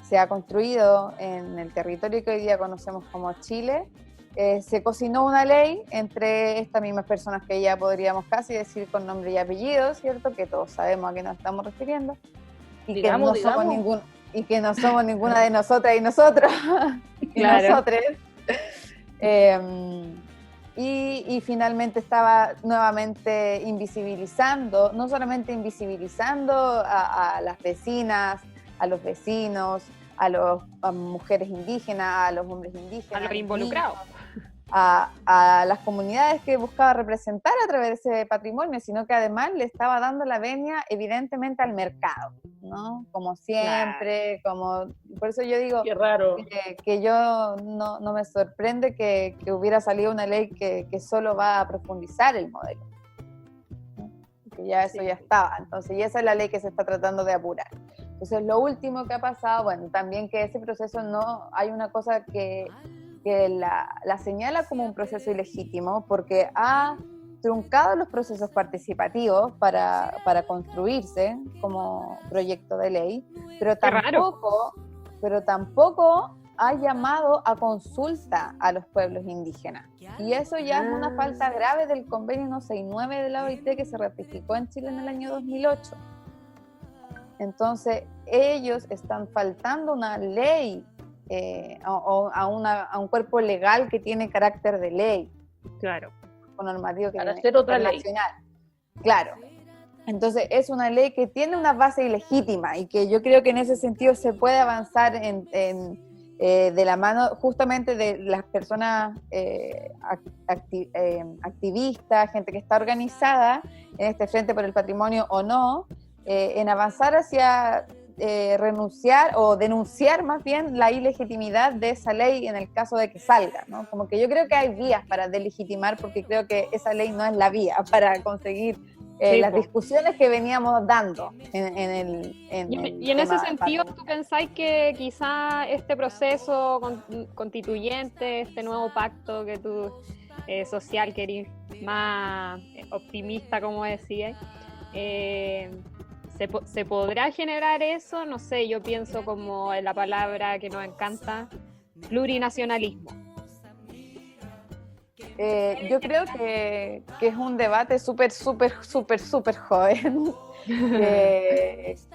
se ha construido en el territorio que hoy día conocemos como Chile, se cocinó una ley entre estas mismas personas que ya podríamos casi decir con nombre y apellido, ¿cierto? Que todos sabemos a qué nos estamos refiriendo. Y que no somos ninguna de nosotras y nosotros. Y nosotres. Y finalmente estaba nuevamente invisibilizando, no solamente invisibilizando a las vecinas, a los vecinos, a mujeres indígenas, a los hombres indígenas, a los involucrados, a las comunidades que buscaba representar a través de ese patrimonio, sino que además le estaba dando la venia evidentemente al mercado, ¿no? Como siempre, por eso yo digo qué raro. Que yo no me sorprende que hubiera salido una ley que solo va a profundizar el modelo, ¿no? Que ya eso ya estaba, entonces, y esa es la ley que se está tratando de apurar. Entonces, lo último que ha pasado, bueno, también que ese proceso hay una cosa que la señala como un proceso ilegítimo, porque ha truncado los procesos participativos para construirse como proyecto de ley, pero tampoco ha llamado a consulta a los pueblos indígenas. Y eso ya es una falta grave del convenio 169 de la OIT que se ratificó en Chile en el año 2008. Entonces, ellos están faltando una ley, a un cuerpo legal que tiene carácter de ley. Claro. normativo que Para viene hacer otra ley. internacional. Claro. Entonces es una ley que tiene una base ilegítima y que yo creo que en ese sentido se puede avanzar de la mano justamente de las personas activistas, gente que está organizada en este Frente por el Patrimonio o no, en avanzar hacia renunciar o denunciar más bien la ilegitimidad de esa ley en el caso de que salga, ¿no? Como que yo creo que hay vías para delegitimar, porque creo que esa ley no es la vía para conseguir las discusiones que veníamos dando y en ese sentido, ¿tú pensáis que quizá este proceso constituyente, este nuevo pacto que tú social querís más optimista, como decías, ¿se podrá generar eso? No sé, yo pienso como en la palabra que nos encanta, plurinacionalismo. Yo creo que es un debate súper joven,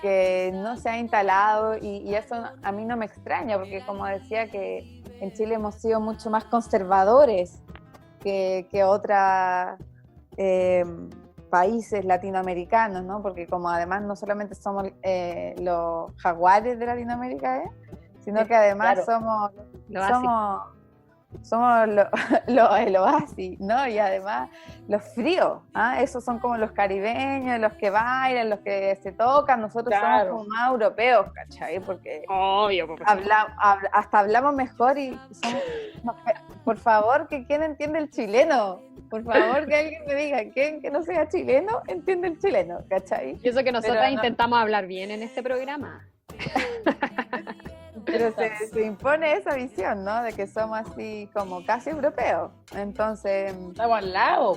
que no se ha instalado y eso a mí no me extraña, porque como decía que en Chile hemos sido mucho más conservadores que otros países latinoamericanos, ¿no? Porque como además no solamente somos los jaguares de Latinoamérica, sino que además claro. somos el oasis, ¿no? Y además los fríos, esos son como los caribeños, los que bailan, los que se tocan. Nosotros somos como más europeos, ¿cachai? Porque obvio, hasta hablamos mejor y somos, por favor, que ¿quién entiende el chileno? Por favor, que alguien me diga, ¿quién que no sea chileno entiende el chileno, ¿cachai? Y eso que nosotras intentamos hablar bien en este programa. Pero se impone esa visión, ¿no? De que somos así como casi europeos. Entonces... Estamos al lado.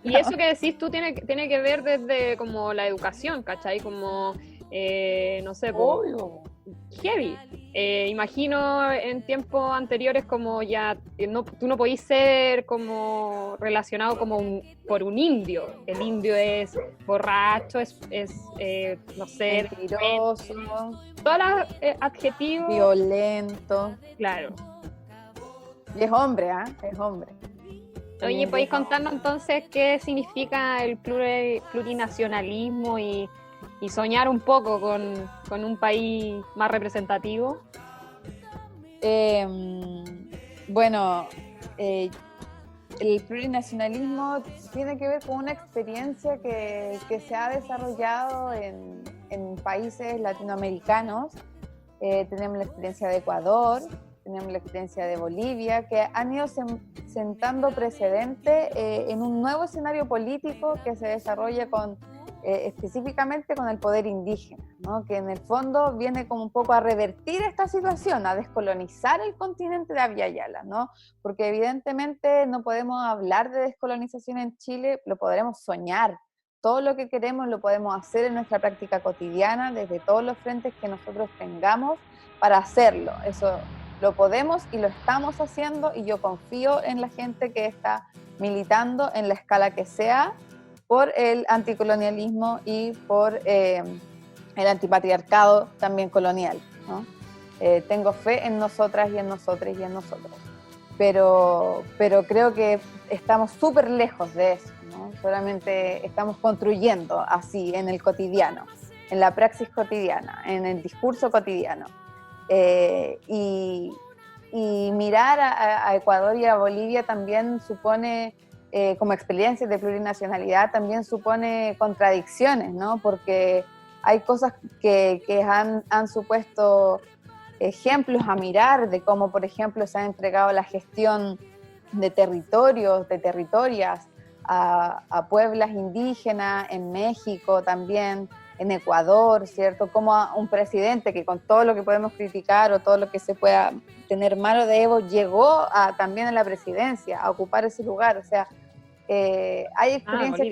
Y eso que decís tú tiene que ver desde como la educación, ¿cachai? Como, no sé, heavy. Imagino en tiempos anteriores como ya, tú no podís ser como relacionado como por un indio. El indio es borracho, es no sé, mentiroso, todos los adjetivos. Violento. Claro. Y es hombre, Es hombre. Oye, ¿podéis contarnos entonces qué significa el plurinacionalismo y soñar un poco con un país más representativo? Bueno, el plurinacionalismo tiene que ver con una experiencia que se ha desarrollado en países latinoamericanos. Tenemos la experiencia de Ecuador, tenemos la experiencia de Bolivia, que han ido sentando precedente en un nuevo escenario político que se desarrolla específicamente con el poder indígena, ¿no? Que en el fondo viene como un poco a revertir esta situación, a descolonizar el continente de Abya Yala, ¿no? Porque evidentemente no podemos hablar de descolonización en Chile, lo podremos soñar. Todo lo que queremos lo podemos hacer en nuestra práctica cotidiana, desde todos los frentes que nosotros tengamos para hacerlo. Eso lo podemos y lo estamos haciendo, y yo confío en la gente que está militando en la escala que sea por el anticolonialismo y por el antipatriarcado también colonial, ¿no? Tengo fe en nosotras y en nosotros y en nosotros, pero creo que estamos súper lejos de eso, ¿no? Solamente estamos construyendo así en el cotidiano, en la praxis cotidiana, en el discurso cotidiano. Y mirar a Ecuador y a Bolivia también supone, como experiencias de plurinacionalidad, también supone contradicciones, ¿no? Porque hay cosas que han supuesto ejemplos a mirar de cómo, por ejemplo, se ha entregado la gestión de territorios, de territorias a pueblos indígenas en México también, en Ecuador, ¿cierto? Como a un presidente que con todo lo que podemos criticar o todo lo que se pueda tener malo de Evo, llegó también a la presidencia, a ocupar ese lugar. O sea, hay experiencias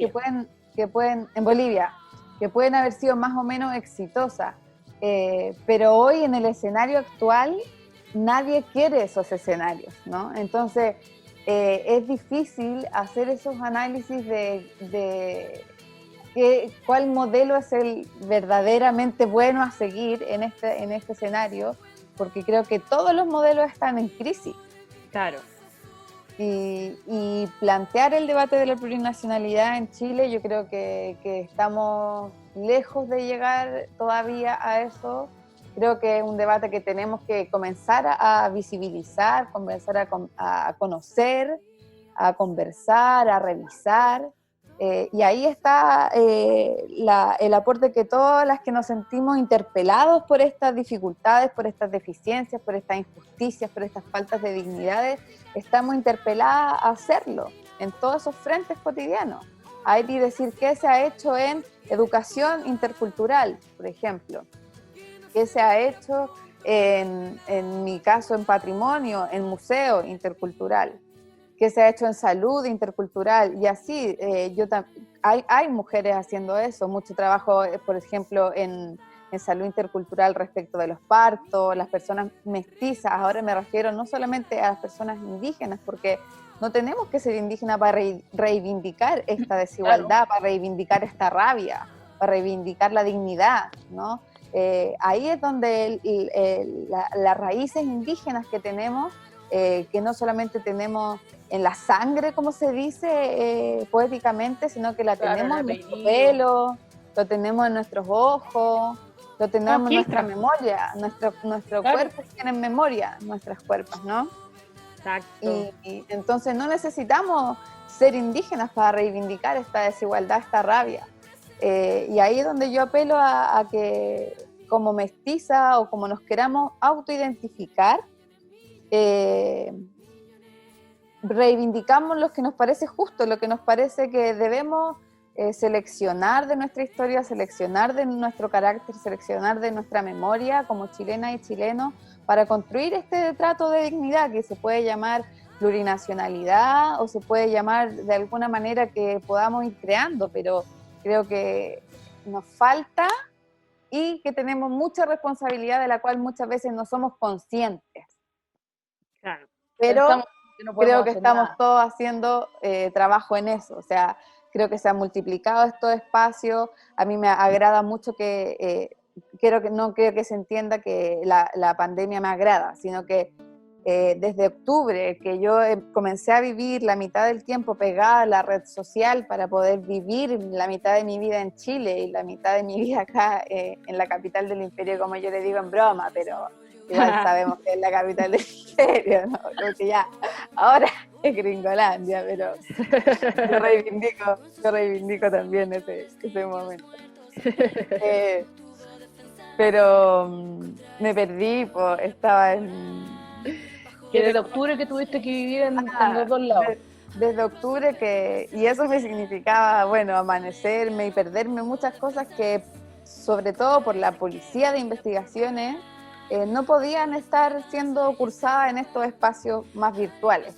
que pueden, en Bolivia, que pueden haber sido más o menos exitosas, pero hoy en el escenario actual nadie quiere esos escenarios, ¿no? Entonces, es difícil hacer esos análisis de cuál modelo es el verdaderamente bueno a seguir en este escenario, porque creo que todos los modelos están en crisis. Claro. y plantear el debate de la plurinacionalidad en Chile. Yo creo que estamos lejos de llegar todavía a eso. Creo que es un debate que tenemos que comenzar a visibilizar, comenzar a conocer, a conversar, a revisar. Y ahí está el aporte que todas las que nos sentimos interpelados por estas dificultades, por estas deficiencias, por estas injusticias, por estas faltas de dignidades, estamos interpeladas a hacerlo en todos esos frentes cotidianos. Hay que decir qué se ha hecho en educación intercultural, por ejemplo, qué se ha hecho en mi caso en patrimonio, en museo intercultural, que se ha hecho en salud intercultural, y así hay mujeres haciendo eso, mucho trabajo, por ejemplo, en salud intercultural respecto de los partos, las personas mestizas. Ahora me refiero no solamente a las personas indígenas, porque no tenemos que ser indígenas para reivindicar esta desigualdad, para reivindicar esta rabia, para reivindicar la dignidad, ¿no? Ahí es donde las raíces indígenas que tenemos, que no solamente tenemos en la sangre, como se dice poéticamente, sino que la tenemos en nuestro pelo, lo tenemos en nuestros ojos, lo tenemos en nuestra memoria, nuestro cuerpo tiene memoria, nuestros cuerpos, ¿no? Exacto. Y entonces no necesitamos ser indígenas para reivindicar esta desigualdad, esta rabia. Y ahí es donde yo apelo a que como mestiza o como nos queramos autoidentificar, reivindicamos lo que nos parece justo, lo que nos parece que debemos seleccionar de nuestra historia, seleccionar de nuestro carácter, seleccionar de nuestra memoria como chilenas y chilenos para construir este trato de dignidad que se puede llamar plurinacionalidad o se puede llamar de alguna manera que podamos ir creando, pero creo que nos falta y que tenemos mucha responsabilidad de la cual muchas veces no somos conscientes. Claro. Pero creo que estamos todos haciendo trabajo en eso, o sea, creo que se han multiplicado estos espacios. A mí me agrada mucho que, no creo que se entienda que la pandemia me agrada, sino que desde octubre, que yo comencé a vivir la mitad del tiempo pegada a la red social para poder vivir la mitad de mi vida en Chile y la mitad de mi vida acá en la capital del imperio, como yo le digo en broma, pero igual sabemos que es la capital del imperio, ¿no? Porque ya, ahora es Gringolandia, pero yo reivindico también ese momento. Pero me perdí, estaba en... Desde octubre que tuviste que vivir en los dos lados. Desde octubre y eso me significaba, bueno, amanecerme y perderme muchas cosas que, sobre todo por la policía de investigaciones, no podían estar siendo cursadas en estos espacios más virtuales,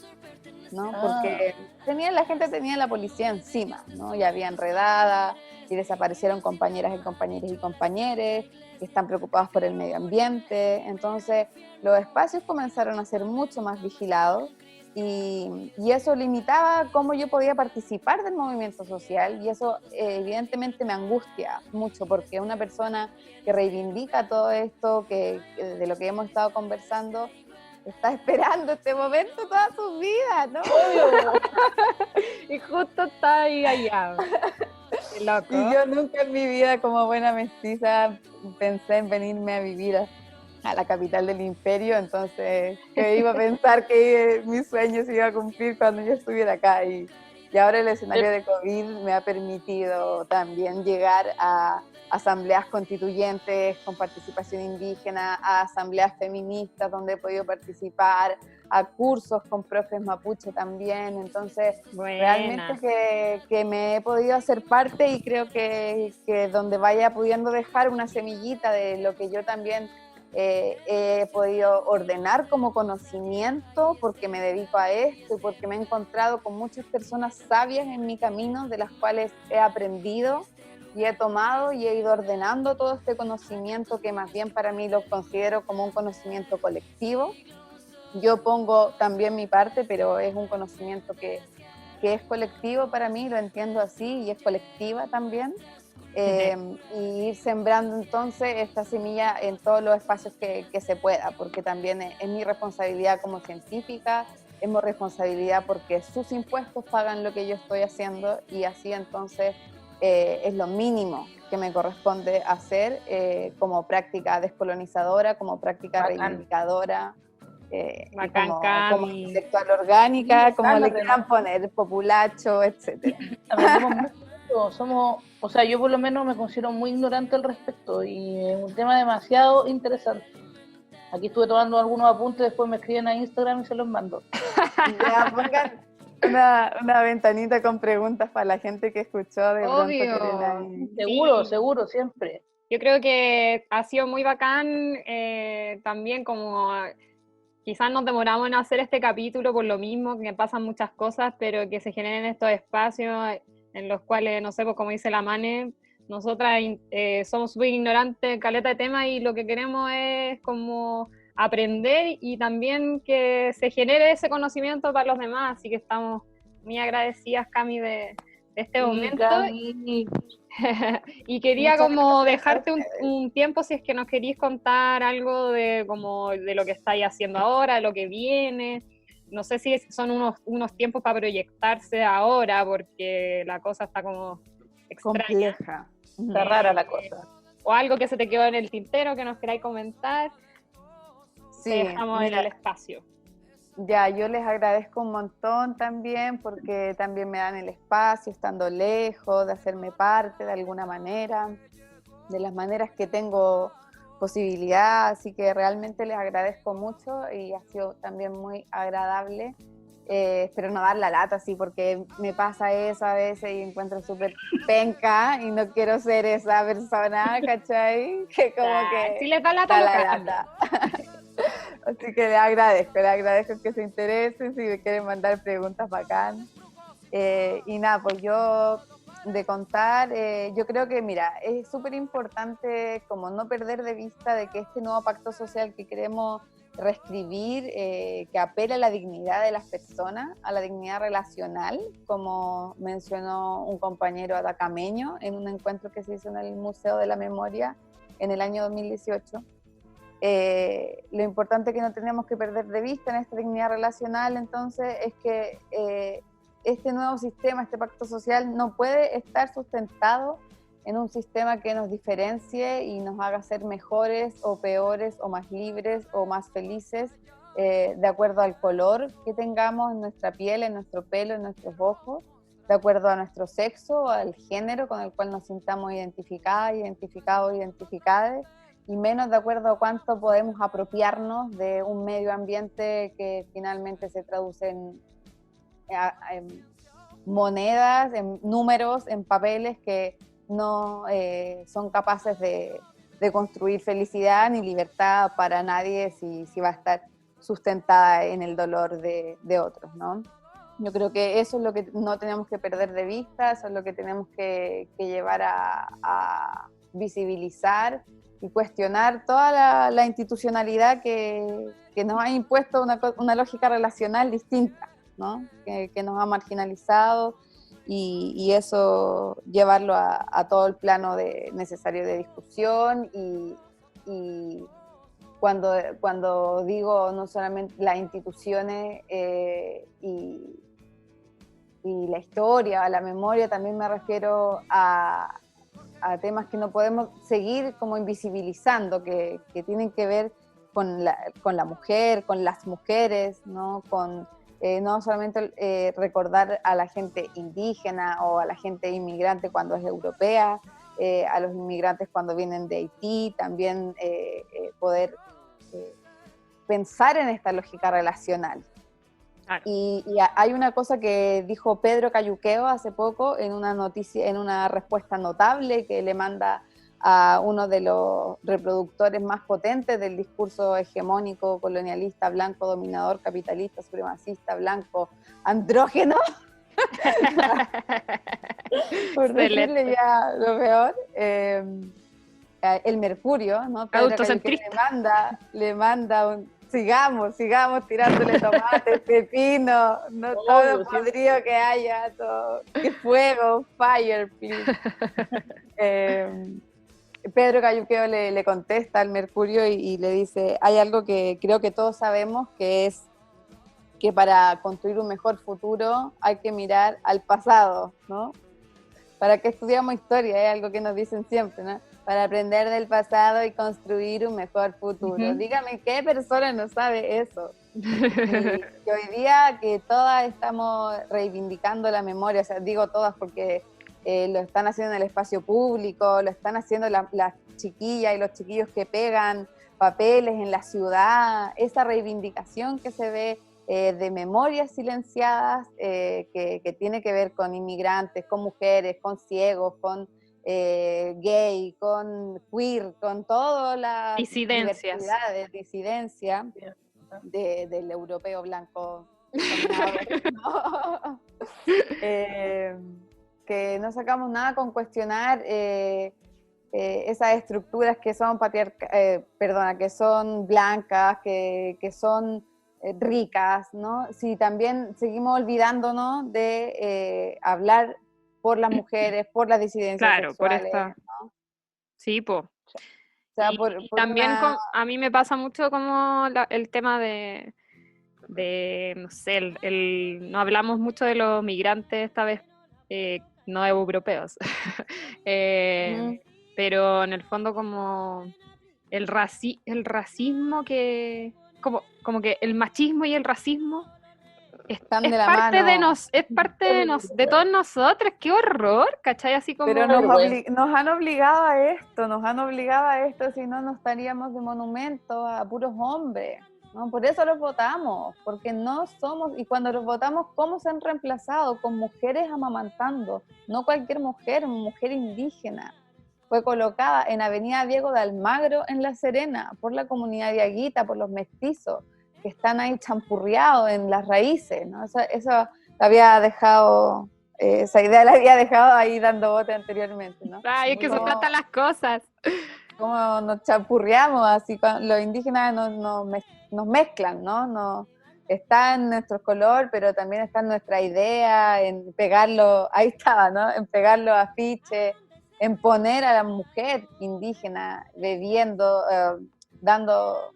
¿no? Porque la gente tenía la policía encima, ¿no? Y había enredadas y desaparecieron compañeras y compañeros y compañeros que están preocupados por el medio ambiente. Entonces los espacios comenzaron a ser mucho más vigilados y eso limitaba cómo yo podía participar del movimiento social, y eso evidentemente me angustia mucho, porque una persona que reivindica todo esto de lo que hemos estado conversando está esperando este momento toda su vida, ¿no? Y justo está ahí allá. Qué loco. Y yo nunca en mi vida, como buena mestiza, pensé en venirme a vivir a la capital del imperio, entonces que iba a pensar que mi sueño se iba a cumplir cuando yo estuviera acá, y ahora el escenario de COVID me ha permitido también llegar a asambleas constituyentes con participación indígena, a asambleas feministas donde he podido participar, a cursos con profes mapuche también. Entonces realmente que me he podido hacer parte, y creo que donde vaya pudiendo dejar una semillita de lo que yo también he podido ordenar como conocimiento, porque me dedico a esto y porque me he encontrado con muchas personas sabias en mi camino, de las cuales he aprendido y he tomado y he ido ordenando todo este conocimiento, que más bien para mí lo considero como un conocimiento colectivo. Yo pongo también mi parte, pero es un conocimiento que es colectivo para mí, lo entiendo así, y es colectiva también. Y ir sembrando entonces esta semilla en todos los espacios que se pueda, porque también es mi responsabilidad como científica, hemos responsabilidad porque sus impuestos pagan lo que yo estoy haciendo y así entonces es lo mínimo que me corresponde hacer como práctica descolonizadora, como práctica reivindicadora, como intelectual orgánica, como le quieran poner, populacho, etc. O sea, yo por lo menos me considero muy ignorante al respecto y es un tema demasiado interesante. Aquí estuve tomando algunos apuntes, después me escriben a Instagram y se los mando. Ya, pongan una ventanita con preguntas para la gente que escuchó de Obvio. pronto. Seguro, sí. Seguro, siempre. Yo creo que ha sido muy bacán también como... Quizás nos demoramos en hacer este capítulo por lo mismo, que pasan muchas cosas, pero que se generen estos espacios en los cuales, no sé, pues como dice la Mane, nosotras somos súper ignorantes, caleta de tema, y lo que queremos es como aprender y también que se genere ese conocimiento para los demás, así que estamos muy agradecidas, Cami, de este momento. Y quería como dejarte un tiempo si es que nos queréis contar algo de como de lo que estáis haciendo ahora, de lo que viene. No sé si son unos tiempos para proyectarse ahora, porque la cosa está como extraña. Compleja. Está rara la cosa. O algo que se te quedó en el tintero que nos queráis comentar. Sí, te dejamos en el espacio. Ya, yo les agradezco un montón también porque también me dan el espacio, estando lejos, de hacerme parte de alguna manera, de las maneras que tengo posibilidad, así que realmente les agradezco mucho y ha sido también muy agradable. Espero no dar la lata, así, porque me pasa eso a veces y encuentro súper penca y no quiero ser esa persona, ¿cachai? Que como que si les da lata, da lata. Así que le agradezco que se interesen, si me quieren mandar preguntas, bacán. Y nada, pues yo de contar, yo creo que, mira, es súper importante como no perder de vista de que este nuevo pacto social que queremos reescribir, que apela a la dignidad de las personas, a la dignidad relacional, como mencionó un compañero atacameño en un encuentro que se hizo en el Museo de la Memoria en el año 2018. Lo importante que no tenemos que perder de vista en esta dignidad relacional, entonces, es que este nuevo sistema, este pacto social, no puede estar sustentado en un sistema que nos diferencie y nos haga ser mejores o peores o más libres o más felices de acuerdo al color que tengamos en nuestra piel, en nuestro pelo, en nuestros ojos, de acuerdo a nuestro sexo, al género con el cual nos sintamos identificadas, identificados, identificadas, y menos de acuerdo a cuánto podemos apropiarnos de un medio ambiente que finalmente se traduce en monedas, en números, en papeles que no son capaces de construir felicidad ni libertad para nadie si va a estar sustentada en el dolor de otros, ¿no? Yo creo que eso es lo que no tenemos que perder de vista, eso es lo que tenemos que llevar a visibilizar y cuestionar toda la institucionalidad que nos ha impuesto una lógica relacional distinta, ¿no? Que nos ha marginalizado, y eso llevarlo a todo el plano necesario de discusión, y cuando digo no solamente las instituciones y la historia, la memoria, también me refiero a temas que no podemos seguir como invisibilizando, que tienen que ver con la mujer, con las mujeres, ¿no? Con no solamente recordar a la gente indígena o a la gente inmigrante cuando es europea, a los inmigrantes cuando vienen de Haití, también poder pensar en esta lógica relacional. Claro. Y hay una cosa que dijo Pedro Cayuqueo hace poco en una noticia, en una respuesta notable que le manda a uno de los reproductores más potentes del discurso hegemónico, colonialista, blanco, dominador, capitalista, supremacista, blanco, andrógeno, por decirle ya lo peor, el Mercurio, ¿no? Pedro Cayuqueo le manda un sigamos tirándole tomates, pepino, no todo lo podrido que haya, todo, que fuego, fire, please. Pedro Cayuqueo le contesta al Mercurio y le dice, hay algo que creo que todos sabemos, que es que para construir un mejor futuro hay que mirar al pasado, ¿no? ¿Para qué estudiamos historia? Es algo que nos dicen siempre, ¿no? Para aprender del pasado y construir un mejor futuro. Dígame, ¿qué persona no sabe eso? Y hoy día que todas estamos reivindicando la memoria, o sea, digo todas porque lo están haciendo en el espacio público, lo están haciendo las chiquillas y los chiquillos que pegan papeles en la ciudad, esa reivindicación que se ve de memorias silenciadas que tiene que ver con inmigrantes, con mujeres, con ciegos, con gay, con queer, con todas las diversidades, disidencia del europeo blanco dominador, ¿no? Que no sacamos nada con cuestionar esas estructuras que son que son blancas, que son ricas, ¿no? Si también seguimos olvidándonos de hablar por las mujeres, por las disidencias sexuales, por esta... ¿no? Sí, po. O sea, y también a mí me pasa mucho como el tema de no sé, no hablamos mucho de los migrantes esta vez, no europeos, pero en el fondo como el racismo que, como que el machismo y el racismo están es de la parte mano. Es parte de todos nosotros, qué horror, ¿cachai? Así como... Pero nos han obligado a esto, si no estaríamos de monumento a puros hombres, ¿no? Por eso los votamos, porque no somos, y cuando los votamos, ¿cómo se han reemplazado? Con mujeres amamantando, no cualquier mujer, mujer indígena. Fue colocada en Avenida Diego de Almagro en La Serena, por la comunidad diaguita, por los mestizos, que están ahí champurreados en las raíces, ¿no? Eso había dejado, esa idea la había dejado ahí dando bote anteriormente, ¿no? Ay, es que se tratan las cosas. Como nos champurreamos, así los indígenas nos mezclan, ¿no? Está en nuestro color, pero también está en nuestra idea, en pegarlo, ahí estaba, ¿no? En pegar los afiches, en poner a la mujer indígena bebiendo, dando...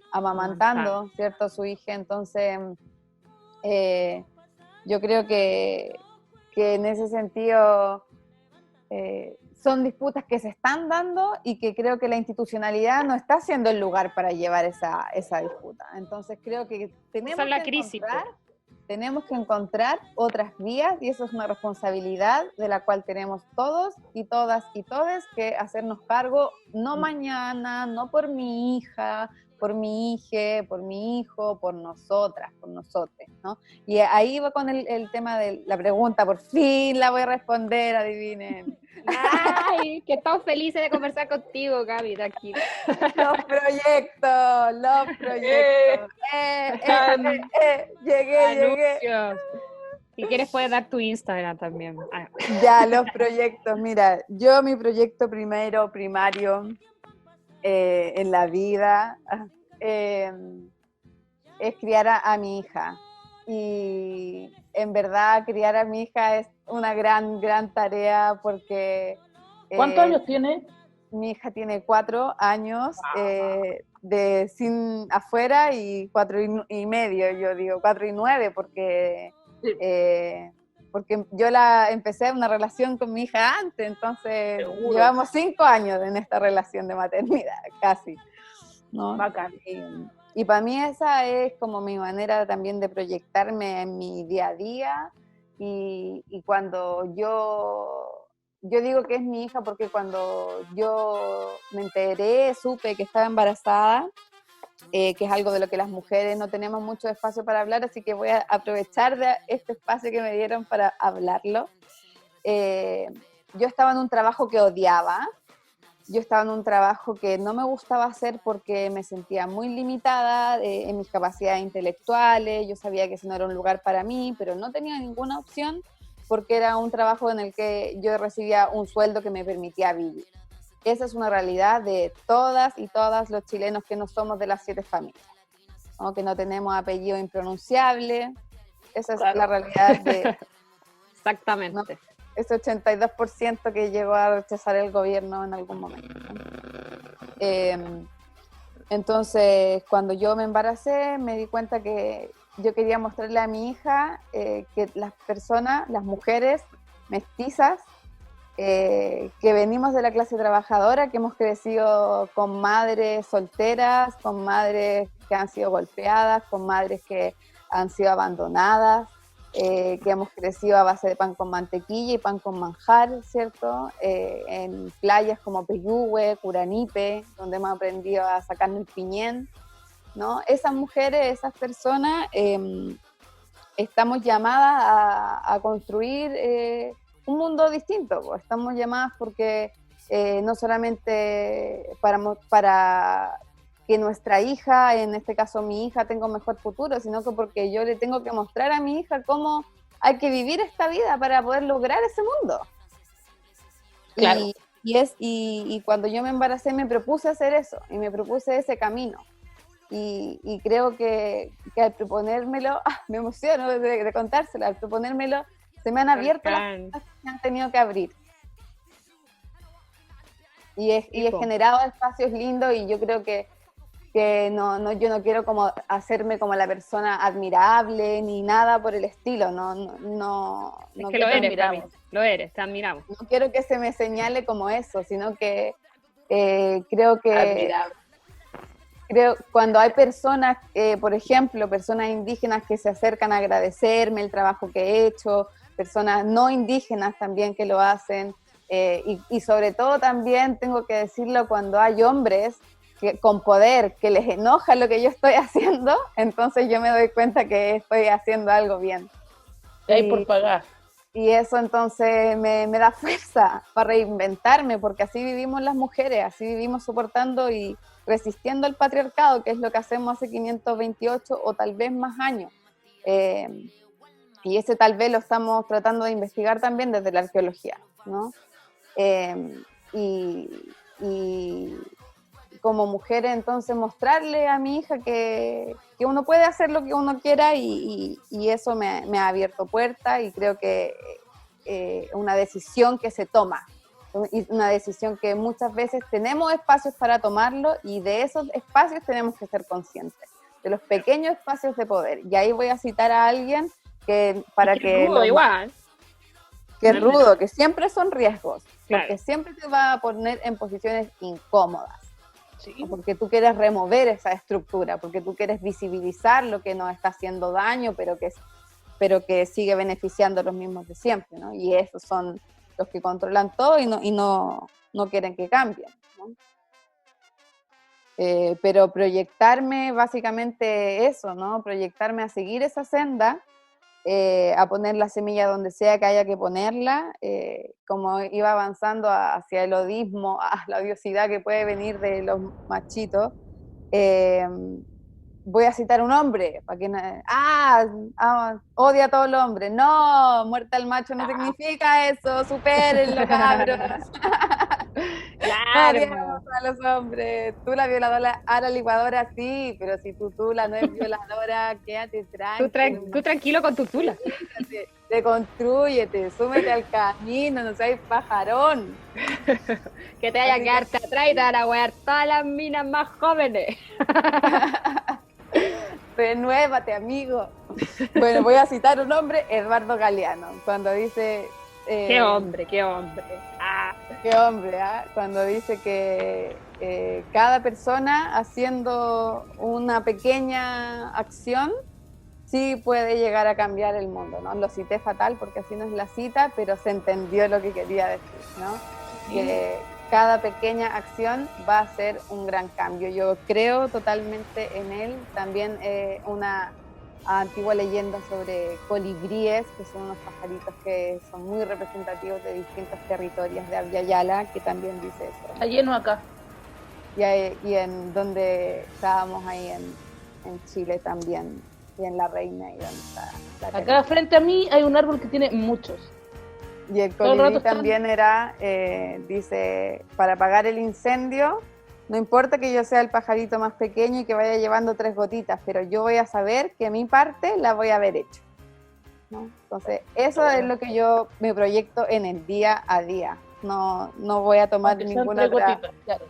amamantando, ¿cierto? Su hija. Entonces, yo creo que en ese sentido son disputas que se están dando y que creo que la institucionalidad no está siendo el lugar para llevar esa disputa. Entonces, creo que tenemos que encontrar otras vías, y eso es una responsabilidad de la cual tenemos todos y todas y todes que hacernos cargo, no mañana, no por mi hija, por mi hija, por mi hijo, por nosotras, por nosotros, ¿no? Y ahí va con el tema de la pregunta, por fin la voy a responder, adivinen. Ay, que estamos felices de conversar contigo, Gaby, de aquí. Los proyectos. Llegué. Si quieres puedes dar tu Instagram también. Ya, los proyectos. Mira, mi proyecto primario en la vida es criar a mi hija. Y en verdad criar a mi hija es una gran tarea porque... ¿Cuántos años tiene? Mi hija tiene 4 años sin afuera y 4 y medio, yo digo 4 y 9 porque... Sí. Porque yo empecé una relación con mi hija antes, entonces seguro. Llevamos 5 años en esta relación de maternidad, casi, ¿no? Bacán. Y para mí esa es como mi manera también de proyectarme en mi día a día, y cuando yo digo que es mi hija porque cuando yo me enteré, supe que estaba embarazada, que es algo de lo que las mujeres no tenemos mucho espacio para hablar, así que voy a aprovechar de este espacio que me dieron para hablarlo. Yo estaba en un trabajo que odiaba, yo estaba en un trabajo que no me gustaba hacer porque me sentía muy limitada en mis capacidades intelectuales, yo sabía que ese no era un lugar para mí, pero no tenía ninguna opción porque era un trabajo en el que yo recibía un sueldo que me permitía vivir. Esa es una realidad de todas y todos los chilenos que no somos de las 7 familias, ¿no? Que no tenemos apellido impronunciable. Esa es la realidad de... Exactamente. ¿no? Ese 82% que llegó a rechazar el gobierno en algún momento, ¿no? Entonces, cuando yo me embaracé, me di cuenta que yo quería mostrarle a mi hija que las personas, las mujeres mestizas, que venimos de la clase trabajadora, que hemos crecido con madres solteras, con madres que han sido golpeadas, con madres que han sido abandonadas, que hemos crecido a base de pan con mantequilla y pan con manjar, ¿cierto? En playas como Peyúgue, Curanipe, donde hemos aprendido a sacarnos el piñén, ¿no? Esas mujeres, esas personas, estamos llamadas a construir un mundo distinto, pues. Estamos llamadas porque no solamente para que nuestra hija, en este caso mi hija, tenga un mejor futuro, sino que porque yo le tengo que mostrar a mi hija cómo hay que vivir esta vida para poder lograr ese mundo. Claro. Y cuando yo me embaracé me propuse hacer eso, y me propuse ese camino. Y creo que al proponérmelo, me emociono de contárselo, al proponérmelo, se me han abierto las puertas que se han tenido que abrir. Y he generado espacios lindos, y yo creo que yo no quiero como hacerme como la persona admirable ni nada por el estilo, es que lo eres, te admiramos. No quiero que se me señale como eso, sino que creo que cuando hay personas, por ejemplo, personas indígenas que se acercan a agradecerme el trabajo que he hecho, personas no indígenas también que lo hacen, y sobre todo también tengo que decirlo cuando hay hombres con poder, que les enoja lo que yo estoy haciendo, entonces yo me doy cuenta que estoy haciendo algo bien. Hay por pagar. Y eso entonces me da fuerza para reinventarme, porque así vivimos las mujeres, así vivimos soportando y resistiendo el patriarcado, que es lo que hacemos hace 528 o tal vez más años. Y ese tal vez lo estamos tratando de investigar también desde la arqueología, ¿no? Y como mujer, entonces, mostrarle a mi hija que uno puede hacer lo que uno quiera, y eso me ha abierto puertas, y creo que una decisión que se toma, y una decisión que muchas veces tenemos espacios para tomarlo, y de esos espacios tenemos que ser conscientes, de los pequeños espacios de poder. Y ahí voy a citar a alguien que es rudo, que siempre son riesgos, claro, porque siempre te va a poner en posiciones incómodas. Sí. Porque tú quieres remover esa estructura, porque tú quieres visibilizar lo que nos está haciendo daño, pero que sigue beneficiando a los mismos de siempre, ¿no? Y esos son los que controlan todo y no quieren que cambien, ¿no? Pero proyectarme, básicamente eso, ¿no? Proyectarme a seguir esa senda, a poner la semilla donde sea que haya que ponerla, como iba avanzando hacia el odismo, a la odiosidad que puede venir de los machitos. Voy a citar un hombre, para que odia a todos los hombres. No, muerte al macho no significa eso, supérenlo, cabros. Claro. Odiamos a los hombres. Tú la violadora a la licuadora, sí, pero si tu tula no es violadora, quédate tranquilo. Tú tranquilo con tu tula. Deconstrúyete, súmete al camino, no seas pajarón. Que te vaya a quedarte atrás y te van a huear todas las minas más jóvenes. Renuévate, amigo. Bueno, voy a citar un hombre, Eduardo Galeano, cuando dice... ¡Qué hombre! ¡Qué hombre! Cuando dice que cada persona haciendo una pequeña acción sí puede llegar a cambiar el mundo, ¿no? Lo cité fatal porque así no es la cita, pero se entendió lo que quería decir, ¿no? Sí. Que cada pequeña acción va a ser un gran cambio. Yo creo totalmente en él. También una antigua leyenda sobre colibríes, que son unos pajaritos que son muy representativos de distintos territorios de Abya Yala, que también dice eso. Está lleno acá. Y en donde estábamos ahí en Chile también, y en La Reina, y donde está la acá frente a mí hay un árbol que tiene muchos. Y el colibrí también era, dice, para apagar el incendio, no importa que yo sea el pajarito más pequeño y que vaya llevando 3 gotitas, pero yo voy a saber que mi parte la voy a haber hecho, ¿no? Entonces, eso es lo que yo me proyecto en el día a día. No voy a tomar ninguna otra... Gotitas, claro.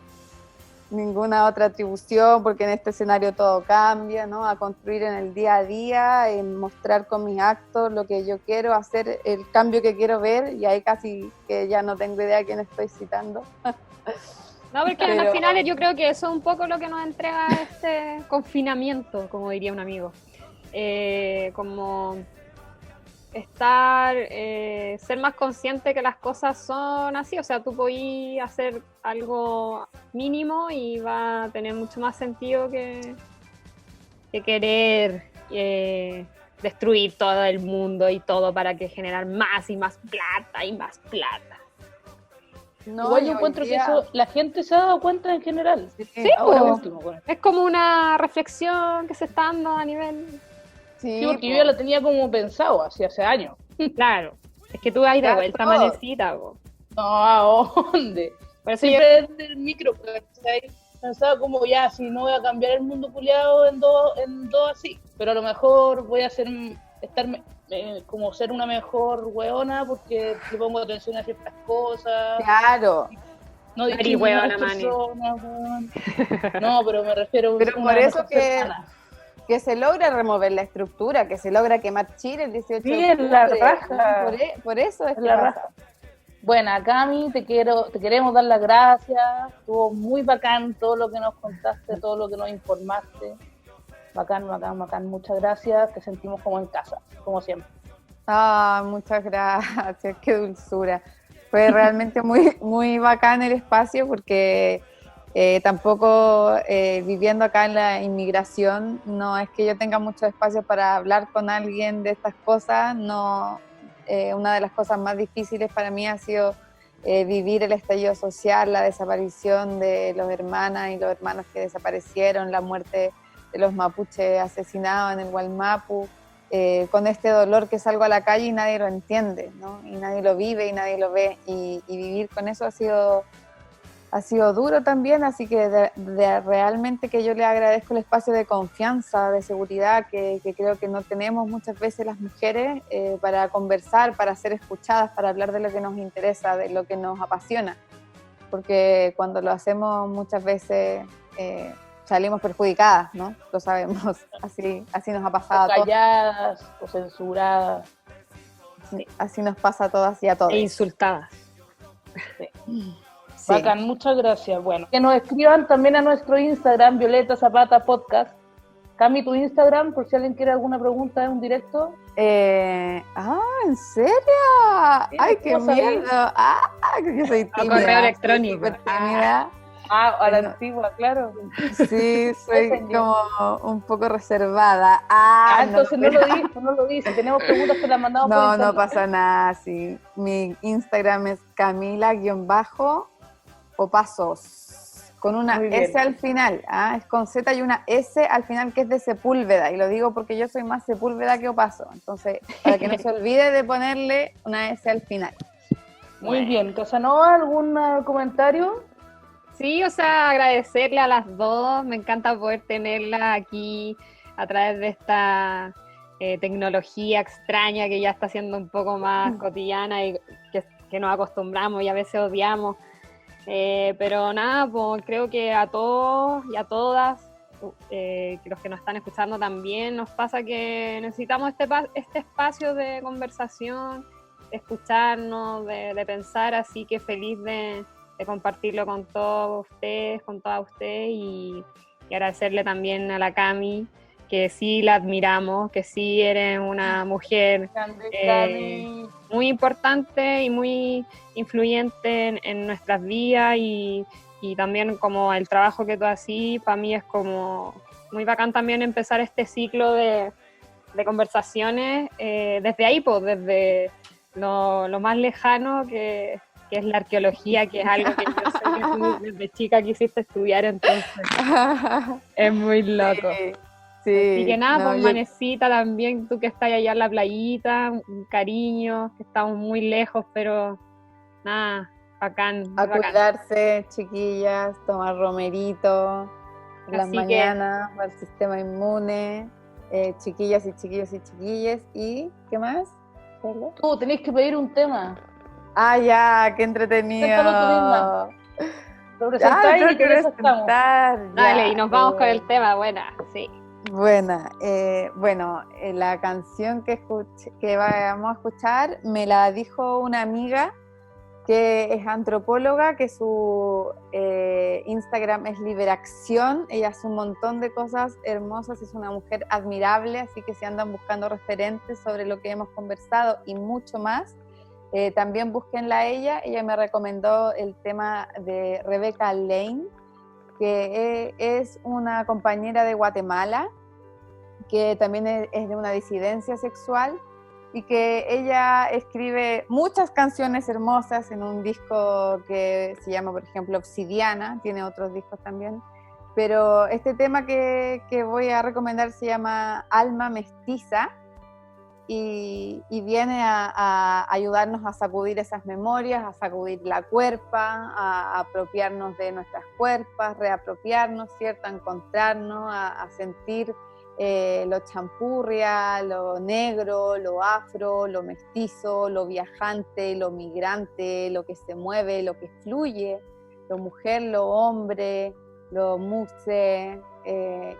ninguna otra atribución, porque en este escenario todo cambia, ¿no? A construir en el día a día, en mostrar con mis actos lo que yo quiero hacer, el cambio que quiero ver, y ahí casi que ya no tengo idea a quién estoy citando. No, porque al final yo creo que eso es un poco lo que nos entrega este confinamiento, como diría un amigo. Como estar, ser más consciente que las cosas son así, o sea, tú podías hacer algo mínimo y va a tener mucho más sentido que querer destruir todo el mundo y todo para que generar más y más plata y más plata. No, igual yo encuentro que eso la gente se ha dado cuenta en general. Sí, ahora último, bueno. Es como una reflexión que se está dando a nivel... Sí, porque yo ya lo tenía como pensado hace años. Claro, es que tú vas de vuelta, manecita. No, ¿a dónde? Por eso siempre desde el micro, ¿cachai? Pensaba como ya, si no voy a cambiar el mundo culiado en dos así, pero a lo mejor voy a como ser una mejor weona porque le pongo atención a ciertas cosas. Claro. No discrimino a las personas, no, pero me refiero a pero por eso que se logra remover la estructura, que se logra quemar Chile el 18 de octubre. Sí, la raja. Por eso es la raja. Bueno, Cami, te queremos dar las gracias. Estuvo muy bacán todo lo que nos contaste, todo lo que nos informaste. Bacán. Muchas gracias. Te sentimos como en casa, como siempre. Muchas gracias. Qué dulzura. Fue realmente muy, muy bacán el espacio porque tampoco viviendo acá en la inmigración, no es que yo tenga mucho espacio para hablar con alguien de estas cosas. No. Una de las cosas más difíciles para mí ha sido vivir el estallido social, la desaparición de los hermanas y los hermanos que desaparecieron, la muerte de los mapuches asesinados en el Gualmapu, con este dolor que salgo a la calle y nadie lo entiende, ¿no? Y nadie lo vive y nadie lo ve, y vivir con eso ha sido duro también, así que realmente que yo le agradezco el espacio de confianza, de seguridad que creo que no tenemos muchas veces las mujeres para conversar, para ser escuchadas, para hablar de lo que nos interesa, de lo que nos apasiona, porque cuando lo hacemos muchas veces salimos perjudicadas, ¿no? Lo sabemos, así nos ha pasado a todas. Calladas o censuradas. Sí, así nos pasa a todas y a todos. E insultadas. Sí. Sí. Bacán, muchas gracias. Bueno, que nos escriban también a nuestro Instagram, Violeta Zapata Podcast. Cami, tu Instagram, por si alguien quiere alguna pregunta en un directo. ¿En serio? Sí, ¡ay, qué miedo! Que soy tímida. Correo electrónico. A la antigua, claro. Sí, soy como un poco reservada. Entonces no lo dices. Tenemos preguntas que las mandamos por internet. No pasa nada, sí. Mi Instagram es Camila_Opasos, con una S al final, es con Z y una S al final, que es de Sepúlveda, y lo digo porque yo soy más Sepúlveda que Opaso, entonces para que no se olvide de ponerle una S al final. Muy bien. Casanova, ¿algún comentario? Sí, o sea, agradecerle a las dos, me encanta poder tenerla aquí a través de esta tecnología extraña que ya está siendo un poco más cotidiana y que nos acostumbramos y a veces odiamos. Pero nada, pues creo que a todos y a todas, que los que nos están escuchando también, nos pasa que necesitamos este espacio de conversación, de escucharnos, de pensar, así que feliz de compartirlo con todos ustedes, con todas ustedes, y agradecerle también a la Cami, que sí la admiramos, que sí eres una mujer muy importante y muy influyente en nuestras vidas, y también como el trabajo que tú haces, para mí es como muy bacán también empezar este ciclo de conversaciones desde ahí, pues desde lo más lejano que es la arqueología, que es algo que yo sé que tú desde chica quisiste estudiar, entonces es muy loco. Sí, así que nada, pues Manecita también, tú que estás allá en la playita, un cariño, que estamos muy lejos, pero nada, bacán. Cuidarse, chiquillas, tomar romerito en las mañanas para el sistema inmune, chiquillas y chiquillos y chiquilles, y ¿qué más? Tú tenés que pedir un tema. Ya, qué entretenido. Lo presentáis tengo y que con eso estamos. presentar. Dale, ya, y nos vamos con el tema, buena, sí. Buena, bueno, la canción que vamos a escuchar me la dijo una amiga que es antropóloga, que su Instagram es Liberacción. Ella hace un montón de cosas hermosas, es una mujer admirable, así que si andan buscando referentes sobre lo que hemos conversado y mucho más, también búsquenla a ella. Ella me recomendó el tema de Rebeca Lane, que es una compañera de Guatemala, que también es de una disidencia sexual, y que ella escribe muchas canciones hermosas en un disco que se llama, por ejemplo, Obsidiana, tiene otros discos también, pero este tema que voy a recomendar se llama Alma Mestiza, y viene a ayudarnos a sacudir esas memorias, a sacudir la cuerpa, a apropiarnos de nuestras cuerpas, reapropiarnos, ¿cierto? A encontrarnos, a sentir lo champurria, lo negro, lo afro, lo mestizo, lo viajante, lo migrante, lo que se mueve, lo que fluye, lo mujer, lo hombre, lo muse,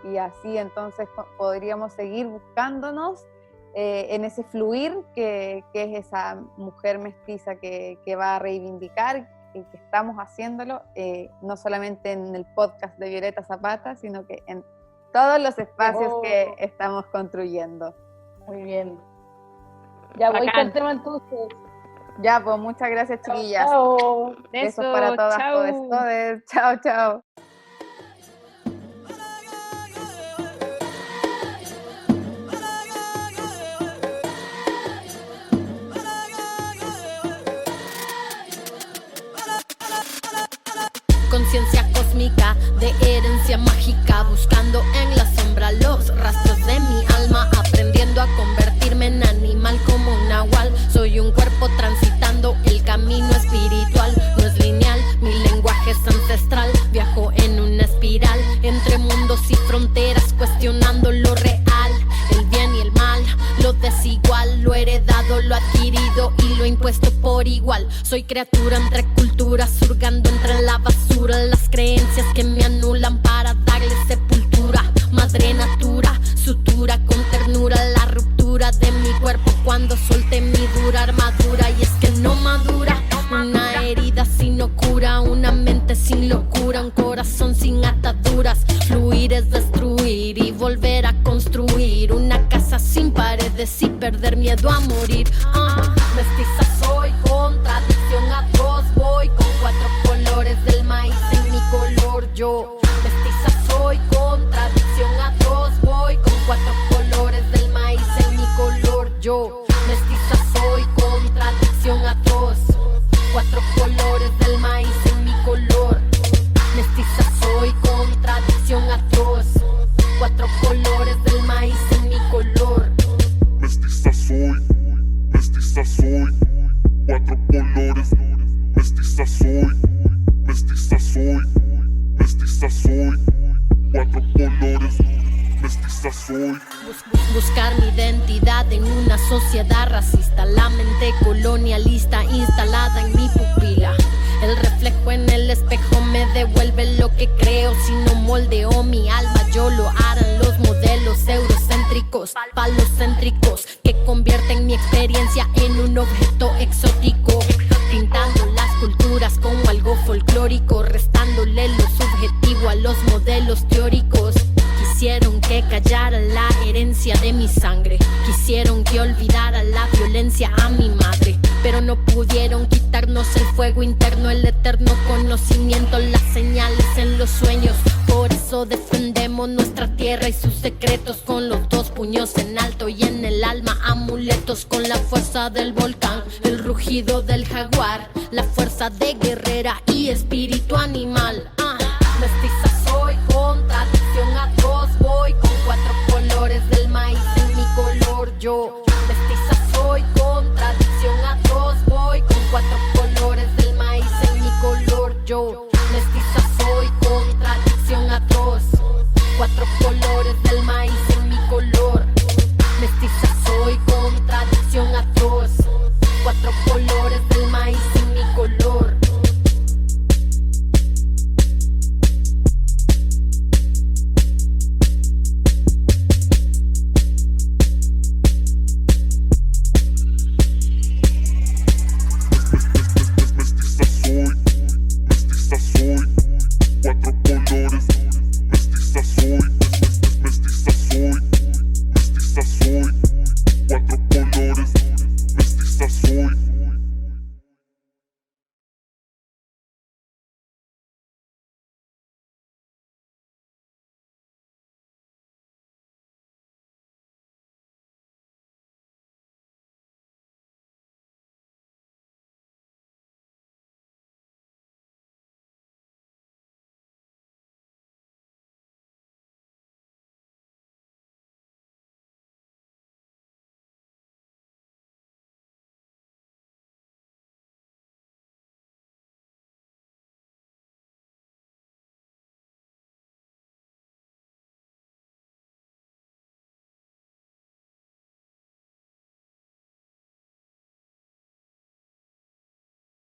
y así entonces podríamos seguir buscándonos en ese fluir que es esa mujer mestiza que va a reivindicar, y que estamos haciéndolo, no solamente en el podcast de Violeta Zapata, sino que en todos los espacios que estamos construyendo. Muy bien. Ya voy con el tema entonces. Ya, pues muchas gracias, chiquillas. Chao. Besos para todas, chao. todes. Chao, chao. Conciencia cósmica de herencia mágica, buscando en la sombra los rastros de mi alma, aprendiendo a convertirme en animal como un nahual. Soy un cuerpo transitando el camino espiritual, no es lineal, mi lenguaje es ancestral. Viajo en una espiral entre mundos y fronteras, cuestionando lo real, el bien y el mal, lo desigual, lo heredado, lo adquirido y lo impuesto por igual. Soy criatura entre culturas, hurgando entre la basura, las creencias que me anulan para darle sepultura. Madre natura, sutura con ternura, la ruptura de mi cuerpo cuando solté mi dura armadura. Y es que no madura, una herida sin locura, una mente sin locura, un corazón sin ataduras. Fluir es destruir y volver a construir una casa sin paredes y perder miedo a morir. Mestiza soy, contradicción atroz, voy con 4 colores del maíz en mi color yo. Mestiza soy, contradicción atroz, voy con 4 colores del maíz en mi color yo. Mestiza soy, contradicción atroz, 4 colores del maíz en mi color. Mestiza soy, contradicción atroz, 4 colores del maíz en mi color. Mestiza soy, 4 colores. Mestiza soy, 4 colores. Mestiza soy. Buscar mi identidad en una sociedad racista, la mente colonialista instalada en mi pupila. El reflejo en el espejo me devuelve lo que creo. Si no moldeo mi alma, yo lo harán los modelos eurocéntricos, falocéntricos, que convierten mi experiencia en un objeto exótico, pintando las culturas como algo folclórico, restándole lo subjetivo a los modelos teóricos. Quisieron que callara la herencia de mi sangre, quisieron que olvidara la violencia a mi madre, pero no pudieron quitarnos el fuego interno, el eterno conocimiento, las señales en los sueños. Por eso defendemos nuestra tierra y sus secretos, con los 2 puños en alto y en el alma amuletos, con la fuerza del volcán, el rugido del jaguar, la fuerza de guerrera y espíritu animal. Mestiza soy, contradicción atroz, voy con 4 colores del maíz en mi color yo.